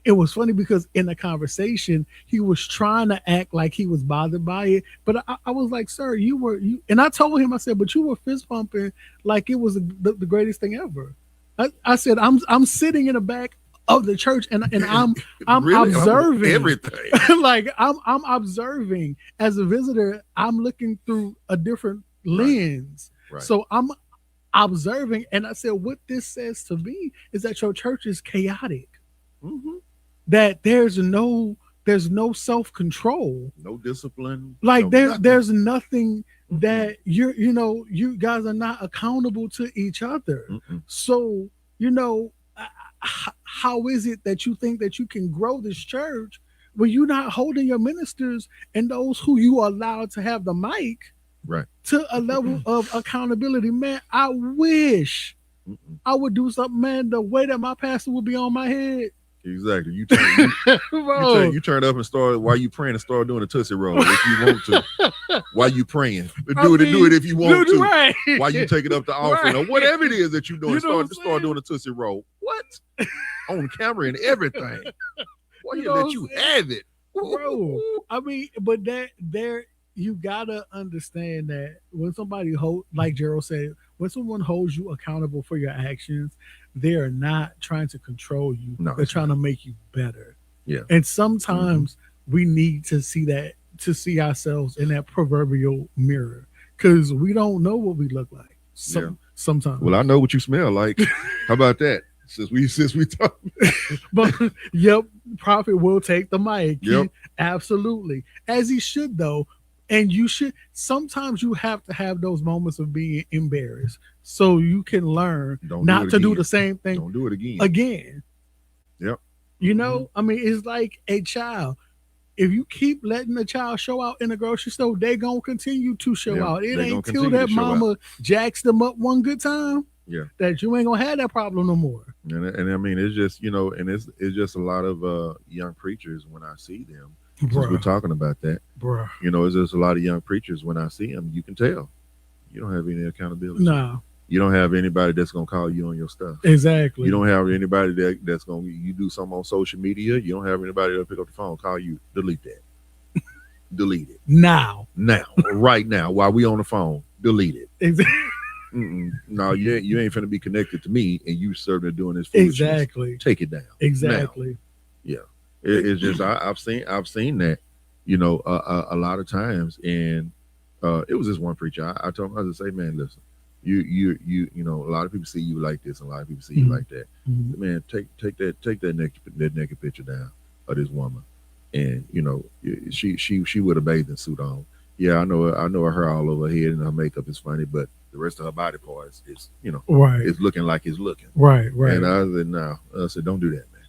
It was funny because in the conversation he was trying to act like he was bothered by it, but I was like, sir, you and I told him, I said, but you were fist pumping like it was the greatest thing ever. I said, I'm sitting in the back of the church and I'm really? observing everything. Like I'm observing as a visitor. I'm looking through a different lens. Right. So I'm observing, and I said, what this says to me is that your church is chaotic. Mm-hmm. That there's no self-control, no discipline. Like there's nothing that you guys are not accountable to each other. Mm-mm. So how is it that you think that you can grow this church when you're not holding your ministers and those who you are allowed to have the mic right to a level of accountability? Man, I wish I would do something, man, the way that my pastor would be on my head. Exactly. You turn up and start while you praying and start doing a Tootsie Roll if you want to. While you praying, do it if you want to. Right. While you take it up the offering or whatever it is that you're doing, start doing a Tootsie Roll. What? On camera and everything. Why you let you have it, bro? I mean, but you gotta understand that when somebody like Gerald said, when someone holds you accountable for your actions, they are not trying to control you. No, they're trying to make you better. Yeah. And sometimes we need to see ourselves in that proverbial mirror because we don't know what we look like. Sometimes. Well, I know what you smell like. How about that? Since we talk. But yep, Prophet will take the mic. Yep. Absolutely. As he should though. And you should, sometimes you have to have those moments of being embarrassed so you can learn not to do the same thing. Don't do it again. Yep. I mean, it's like a child. If you keep letting the child show out in the grocery store, they're going to continue to show out. It ain't till that mama jacks them up one good time that you ain't going to have that problem no more. And I mean, it's just, and it's just a lot of young preachers when I see them. Since we're talking about that, it's just a lot of young preachers. When I see them, you can tell you don't have any accountability. No, you don't have anybody that's gonna call you on your stuff. Exactly. You don't have anybody that's gonna you do something on social media. You don't have anybody that'll pick up the phone, call you, delete that, delete it now, right now while we on the phone, delete it. Exactly. No, you ain't finna be connected to me, and you certainly doing this foolishness. Exactly. Take it down. Exactly. Now. Yeah. It's just I've seen that, a lot of times, and it was this one preacher. I told him, I was say, man, listen, you a lot of people see you like this, and a lot of people see you like that. Man, take that naked picture down of this woman, and she with a bathing suit on. Yeah, I know her all over her head, and her makeup is funny, but the rest of her body parts is right. It's looking like it's looking. Right. And I said, no, don't do that, man.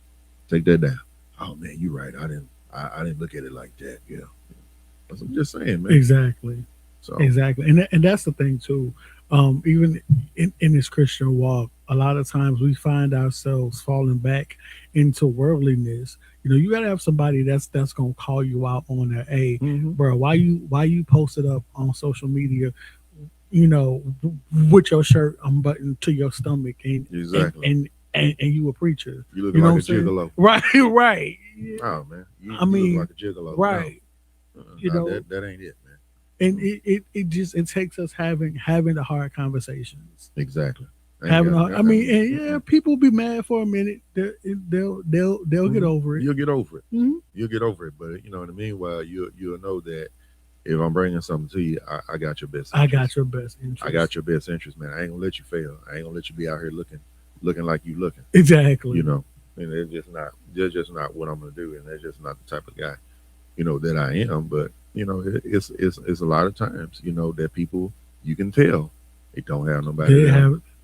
Take that down. Oh man, you're right. I didn't look at it like that. Yeah, I'm just saying, man. Exactly. So exactly, and that's the thing too. Even in this Christian walk, a lot of times we find ourselves falling back into worldliness. You got to have somebody that's gonna call you out on that. Hey, bro, why you posted up on social media? With your shirt unbuttoned to your stomach, and exactly. And you a preacher. You look like a gigolo. Right. Yeah. Oh, man. You look like a gigolo. Right. No, that ain't it, man. And it takes us having the hard conversations. Exactly. People be mad for a minute. They'll get over it. You'll get over it. Mm-hmm. You'll get over it. But in the meanwhile, you'll know that if I'm bringing something to you, I got your best interest. I got your best interest. I got your best interest, man. I ain't gonna let you fail. I ain't gonna let you be out here looking like you looking. Exactly. And it's just not what I'm gonna do, and that's just not the type of guy, that I am. But it's a lot of times, that people, you can tell they don't have nobody.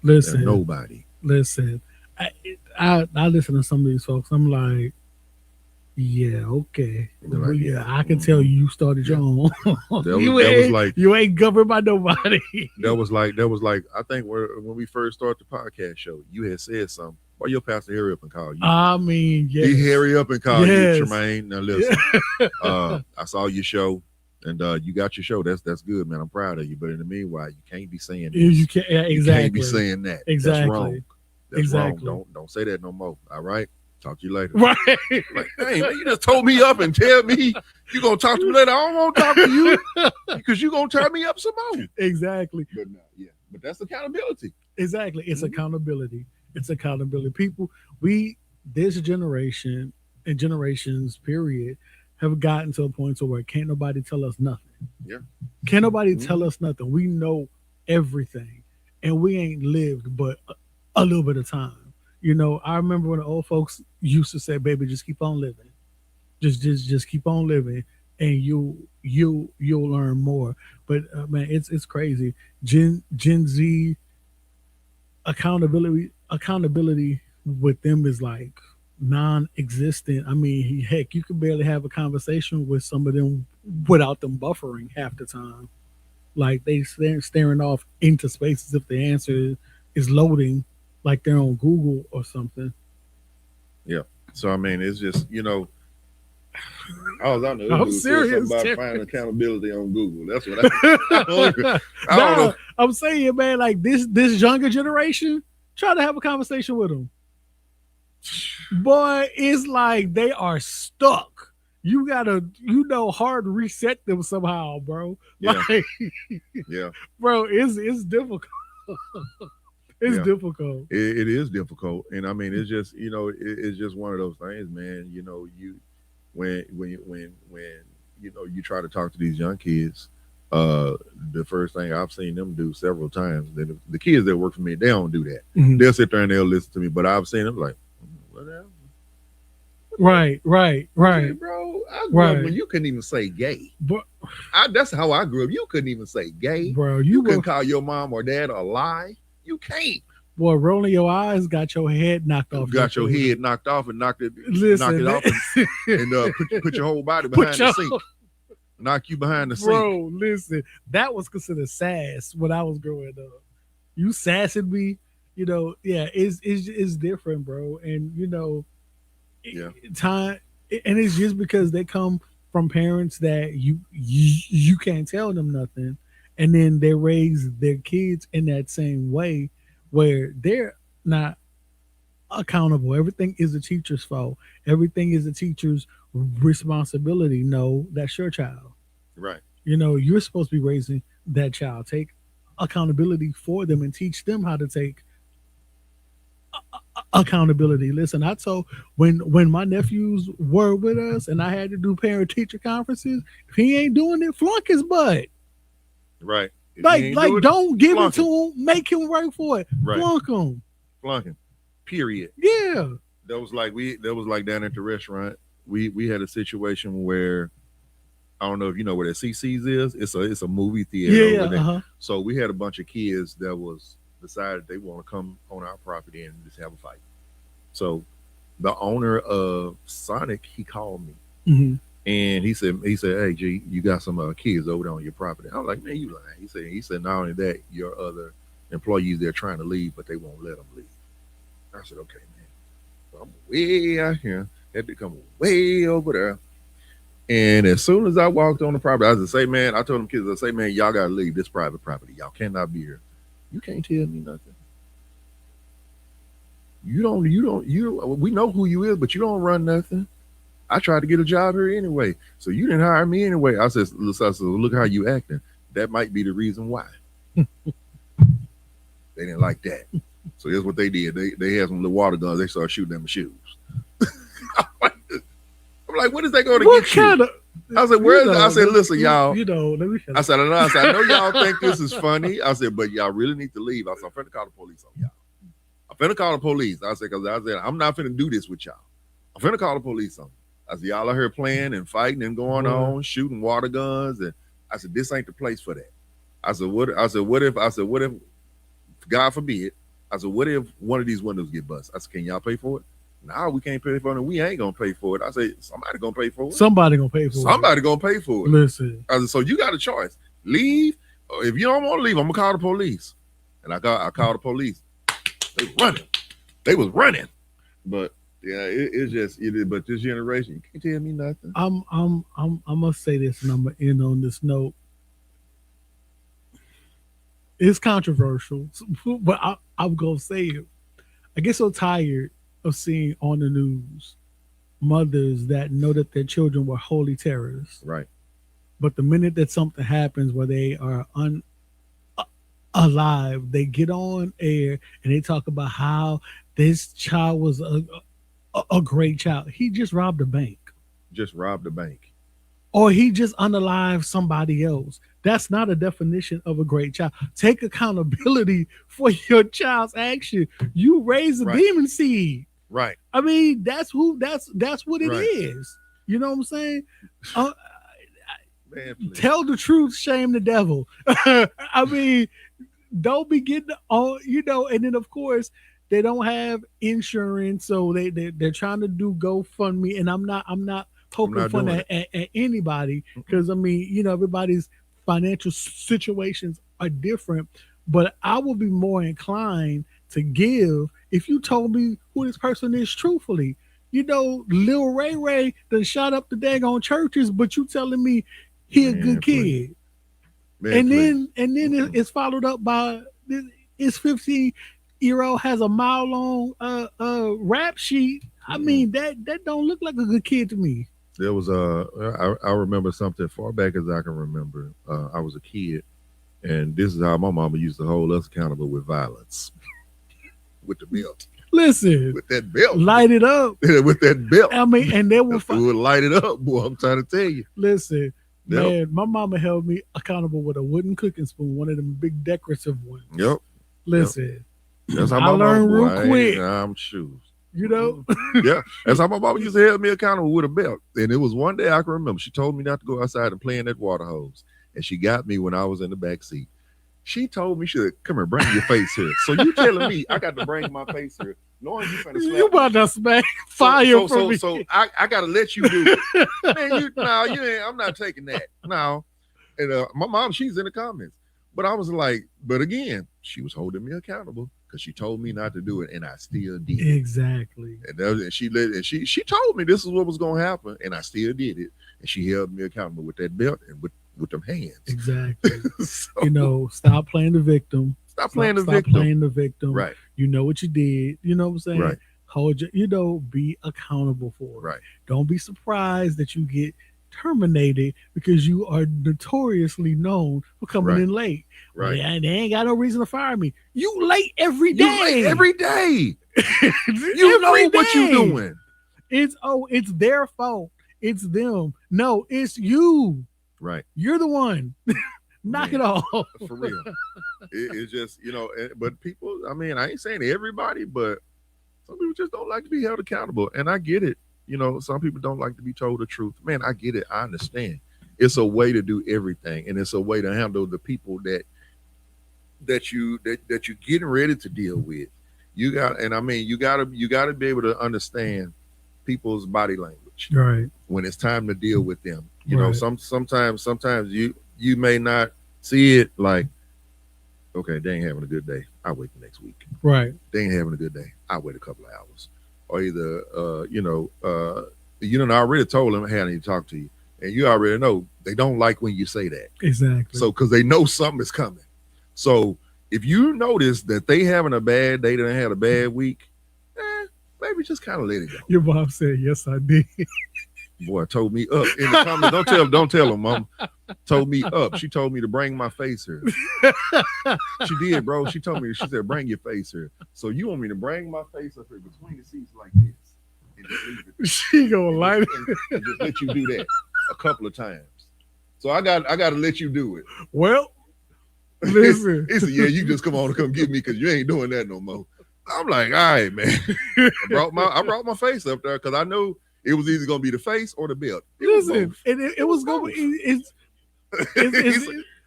Listen. Nobody. Listen. I listen to some of these folks. I'm like, yeah, okay. Well, Like, yeah, I can tell you started your own. that was like you ain't governed by nobody. that was like I think when we first started the podcast show, you had said something. Why your pastor hurry up and call you? I mean, yes. He hurry up and call Yes. you, Tremaine. Now listen, I saw your show, and you got your show. That's good, man. I'm proud of you. But in the meanwhile, you can't be saying this. You can't, exactly. You can't be saying that. Exactly. That's wrong. That's exactly. wrong. Don't say that no more. All right. Talk to you later. Right. Like, dang, man, you just told me up and tell me you gonna talk to me later. I don't want to talk to you because you gonna turn me up some more. Exactly. But no, yeah. But that's accountability. Exactly. It's accountability. It's accountability. People, this generation and generations period have gotten to a point to where can't nobody tell us nothing. Yeah. Can't nobody tell us nothing. We know everything, and we ain't lived but a little bit of time. You know, I remember when the old folks used to say, "Baby, just keep on living, just keep on living, and you'll learn more." But man, it's crazy. Gen Z accountability with them is like non-existent. I mean, heck, you could barely have a conversation with some of them without them buffering half the time. Like they staring off into spaces if the answer is loading, like they're on Google or something. Yeah. So I mean, it's just all I know. I'm serious. Something about finding accountability on Google. That's what I don't know. I'm saying, man, like this younger generation, try to have a conversation with them. Boy, it's like they are stuck. You gotta, hard reset them somehow, bro. Yeah. Like, yeah. Bro, it's difficult. It's difficult. It is difficult, and I mean, it's just it's just one of those things, man. When you try to talk to these young kids, the first thing I've seen them do several times, the kids that work for me, they don't do that. Mm-hmm. They'll sit there and they'll listen to me, but I've seen them like, whatever. Right, Hey, bro, I grew up when you couldn't even say gay. But that's how I grew up. You couldn't even say gay, bro. You couldn't call your mom or dad a lie. You can't. Boy, rolling your eyes got your head knocked off. Got your head knocked off and knocked it off and put your whole body behind the seat. Knock you behind the seat. Bro, listen, that was considered sass when I was growing up. You sassing me, it's different, bro. And time, and it's just because they come from parents that you can't tell them nothing, and then they raise their kids in that same way where they're not accountable. Everything is the teacher's fault. Everything is the teacher's responsibility. No, that's your child. Right. You're supposed to be raising that child. Take accountability for them and teach them how to take accountability. Listen, I told when my nephews were with us and I had to do parent teacher conferences, if he ain't doing it, flunk his butt. Right. Like don't give it to him. Make him work for it. Right. Flunk him. Flunk him. Period. Yeah. That was like down at the restaurant. We had a situation where I don't know if you know where the CC's is. It's a movie theater over there. Uh-huh. So we had a bunch of kids that was decided they want to come on our property and just have a fight. So the owner of Sonic, he called me. Mm-hmm. And he said, "Hey, G, you got some kids over there on your property." I was like, "Man, you lying." He said, "Not only that, your other employees, they're trying to leave, but they won't let them leave." I said, "Okay, man." So I'm way out here, had to come way over there. And as soon as I walked on the property, I said, "Man," I told them kids, "I say, man, y'all gotta leave this private property. Y'all cannot be here. You can't tell me nothing. You don't. We know who you is, but you don't run nothing. I tried to get a job here anyway, so you didn't hire me anyway." I said, "Look how you acting. That might be the reason why." They didn't like that, so here's what they did. They had some little water guns. They started shooting them with shoes. I'm like, what is that going to get you? I said, "Where is it?" I said, "Listen, y'all." Let me I said, I know y'all think this is funny. I said, but y'all really need to leave. I said, "I'm finna call the police on y'all. I'm finna call the police." I said, because I'm not finna do this with y'all. I'm finna call the police on you. I said, y'all out here playing and fighting and going on, shooting water guns, and I said, this ain't the place for that. I said, what if, God forbid, I said, what if one of these windows get busted? I said, can y'all pay for it? No, we can't pay for it, and we ain't gonna pay for it. I say, somebody gonna pay for it. Somebody gonna pay for it. Somebody gonna pay for it. Listen. I said, so you got a choice. Leave. Or if you don't want to leave, I'm gonna call the police. And I called the police. They was running. But yeah, it's just but this generation, you can't tell me nothing. I'm gonna say this, and I'm gonna end on this note. It's controversial, but I'm gonna say it. I get so tired of seeing on the news mothers that know that their children were holy terrorists. Right. But the minute that something happens where they are alive, they get on air and they talk about how this child was a great child. He just robbed a bank. Or he just unalived somebody else. That's not a definition of a great child. Take accountability for your child's action. You raise a demon seed. Right. I mean, that's what it is. You know what I'm saying? Man, tell the truth, shame the devil. I mean, don't be getting on, and then of course they don't have insurance, so they're trying to do GoFundMe, and I'm not poking fun at anybody, because I mean, everybody's financial situations are different, but I will be more inclined to give if you told me who this person is truthfully. Lil Ray done shot up the daggone churches, but you telling me he a good kid. And then it's followed up by this 15-year-old has a mile long rap sheet. I mean, that don't look like a good kid to me. There was I remember something far back as I can remember. I was a kid, and this is how my mama used to hold us accountable with violence. With the belt. Listen. With that belt. Light it up. With that belt. I mean, and they would light it up, boy. I'm trying to tell you. Listen, man, my mama held me accountable with a wooden cooking spoon, one of them big decorative ones. Yep. Listen. Yep. That's how I learned real quick. I'm shoes. Yeah. That's how my mama used to hold me accountable with a belt. And it was one day I can remember. She told me not to go outside and play in that water hose. And she got me when I was in the back seat. She told me, come here, bring your face here. So you telling me I got to bring my face here, knowing you finna slap you about to smack fire for me. So I got to let you do it. Man, you ain't, I'm not taking that. No. And my mom, she's in the comments. But I was like, but again, she was holding me accountable because she told me not to do it, and I still did. Exactly. And she told me this is what was going to happen, and I still did it. And she held me accountable with that belt and with them hands. Exactly. So, stop playing the victim. Stop playing the victim. Right. You know what you did. You know what I'm saying? Right. Hold your, be accountable for it. Right. Don't be surprised that you get terminated because you are notoriously known for coming in late. Right. Well, they ain't got no reason to fire me. You late every day. You late every day. You know what you're doing. It's their fault. It's them. No, it's you. Right. You're the one. Knock it off. For real. It's just, but people, I mean, I ain't saying everybody, but some people just don't like to be held accountable. And I get it. Some people don't like to be told the truth. Man, I get it. I understand. It's a way to do everything. And it's a way to handle the people that you're getting ready to deal with. You got to be able to understand people's body language. Right. When it's time to deal with them. Sometimes you may not see it like, okay, they ain't having a good day. I'll wait the next week. Right. They ain't having a good day. I'll wait a couple of hours. Or either I already told them how to talk to you. And you already know they don't like when you say that. Exactly. So because they know something is coming. So if you notice that they having a bad day, they had a bad week, maybe just kind of let it go. Your mom said, yes, I did. Boy, told me up in the comments. Don't tell them, Mom. Told me up. She told me to bring my face here. She did, bro. She said, bring your face here. So you want me to bring my face up here between the seats like this? She gonna light it. And just let you do that a couple of times. So I got to let you do it. Well, listen. He said, yeah, you just come on and come get me because you ain't doing that no more. I'm like, all right, man. I brought my face up there because I know it was either gonna be the face or the belt. Listen, it was gonna be.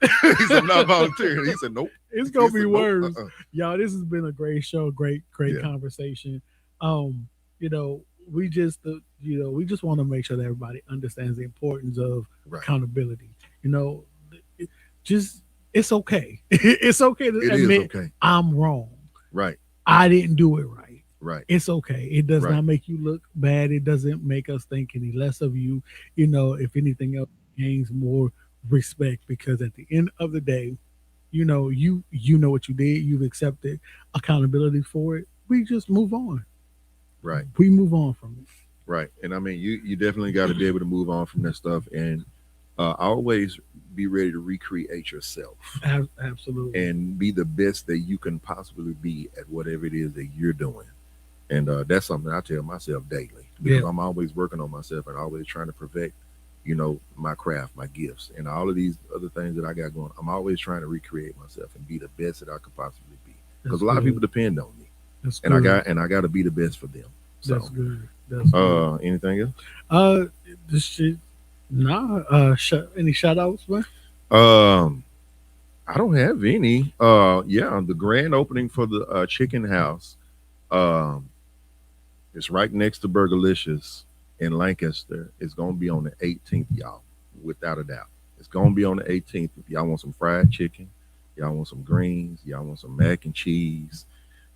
He said, I'm not volunteering. He said, nope. It's gonna be worse. Nope. Y'all, this has been a great show, great conversation. You know, we just want to make sure that everybody understands the importance of accountability. You know, it's okay. It's okay to admit I'm wrong. Right. I didn't do it right. Right. It's okay. It does not make you look bad. It doesn't make us think any less of you. You know, if anything else, gains more respect, because at the end of the day, you know what you did. You've accepted accountability for it. We just move on. Right. We move on from it. Right. And I mean, you definitely got to be able to move on from that stuff, and always be ready to recreate yourself. Absolutely. And be the best that you can possibly be at whatever it is that you're doing. And that's something I tell myself daily, because I'm always working on myself and always trying to perfect, you know, my craft, my gifts, and all of these other things that I got going. I'm always trying to recreate myself and be the best that I could possibly be, because a lot of people depend on me, and I got to be the best for them. So, that's good. That's good. Anything else? This shit. Nah. Any shout outs, man? I don't have any. The grand opening for the chicken house. It's right next to Burgerlicious in Lancaster. It's going to be on the 18th, y'all, without a doubt. It's going to be on the 18th. If y'all want some fried chicken, y'all want some greens, y'all want some mac and cheese,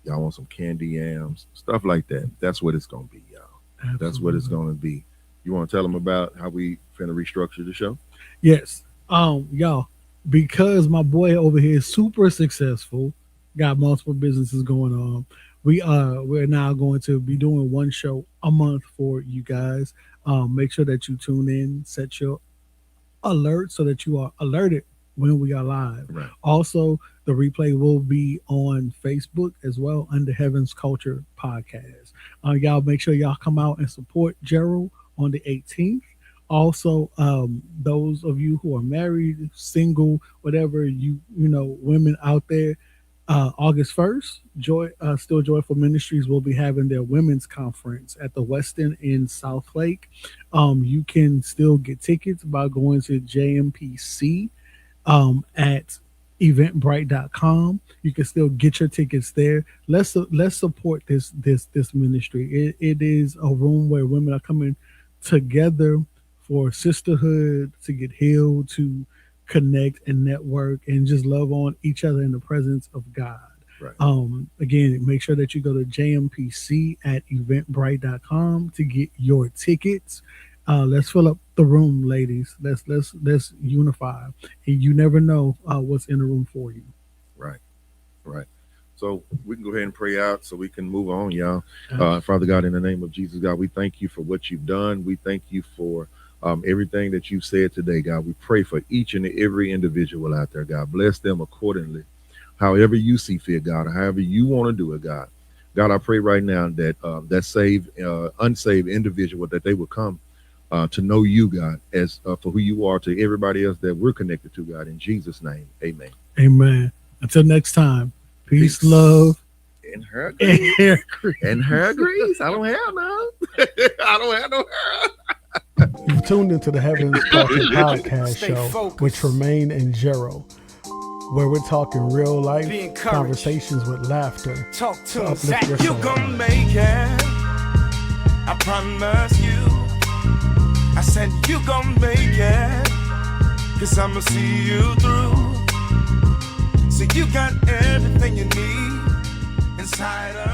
y'all want some candy yams, stuff like that. That's what it's going to be, y'all. Absolutely. That's what it's going to be. You want to tell them about how we finna restructure the show? Yes. Y'all, because my boy over here is super successful, got multiple businesses going on. We're now going to be doing one show a month for you guys. Make sure that you tune in, set your alert so that you are alerted when we are live. Right. Also, the replay will be on Facebook as well under Heaven's Culture Podcast. Y'all make sure y'all come out and support Gerald on the 18th. Also, those of you who are married, single, whatever, you know, women out there, August 1st, Still Joyful Ministries will be having their women's conference at the Westin in South Lake. You can still get tickets by going to JMPC at eventbrite.com. You can still get your tickets there. Let's support this ministry. It is a room where women are coming together for sisterhood, to get healed, to connect and network and just love on each other in the presence of God. Right. Again, make sure that you go to jmpc at eventbrite.com to get your tickets. Let's fill up the room, ladies. Let's unify. And you never know what's in the room for you. Right. So we can go ahead and pray out so we can move on, y'all. Father God, in the name of Jesus, God, we thank you for what you've done. We thank you for everything that you've said today, God. We pray for each and every individual out there, God. Bless them accordingly, however you see fit, God, or however you want to do it, God. God, I pray right now that that unsaved individual, that they will come to know you, God, as for who you are to everybody else that we're connected to, God. In Jesus' name, amen. Amen. Until next time, peace. Love, and hair grease. And hair grease. I don't have none. I don't have no hair. You've tuned into the Heaven's Culture Podcast show with Tremaine and Gerald, where we're talking real life conversations with laughter. Talk to us. You gonna make it. I promise you. I said you gonna make it. 'Cause I'ma see you through. So you got everything you need inside of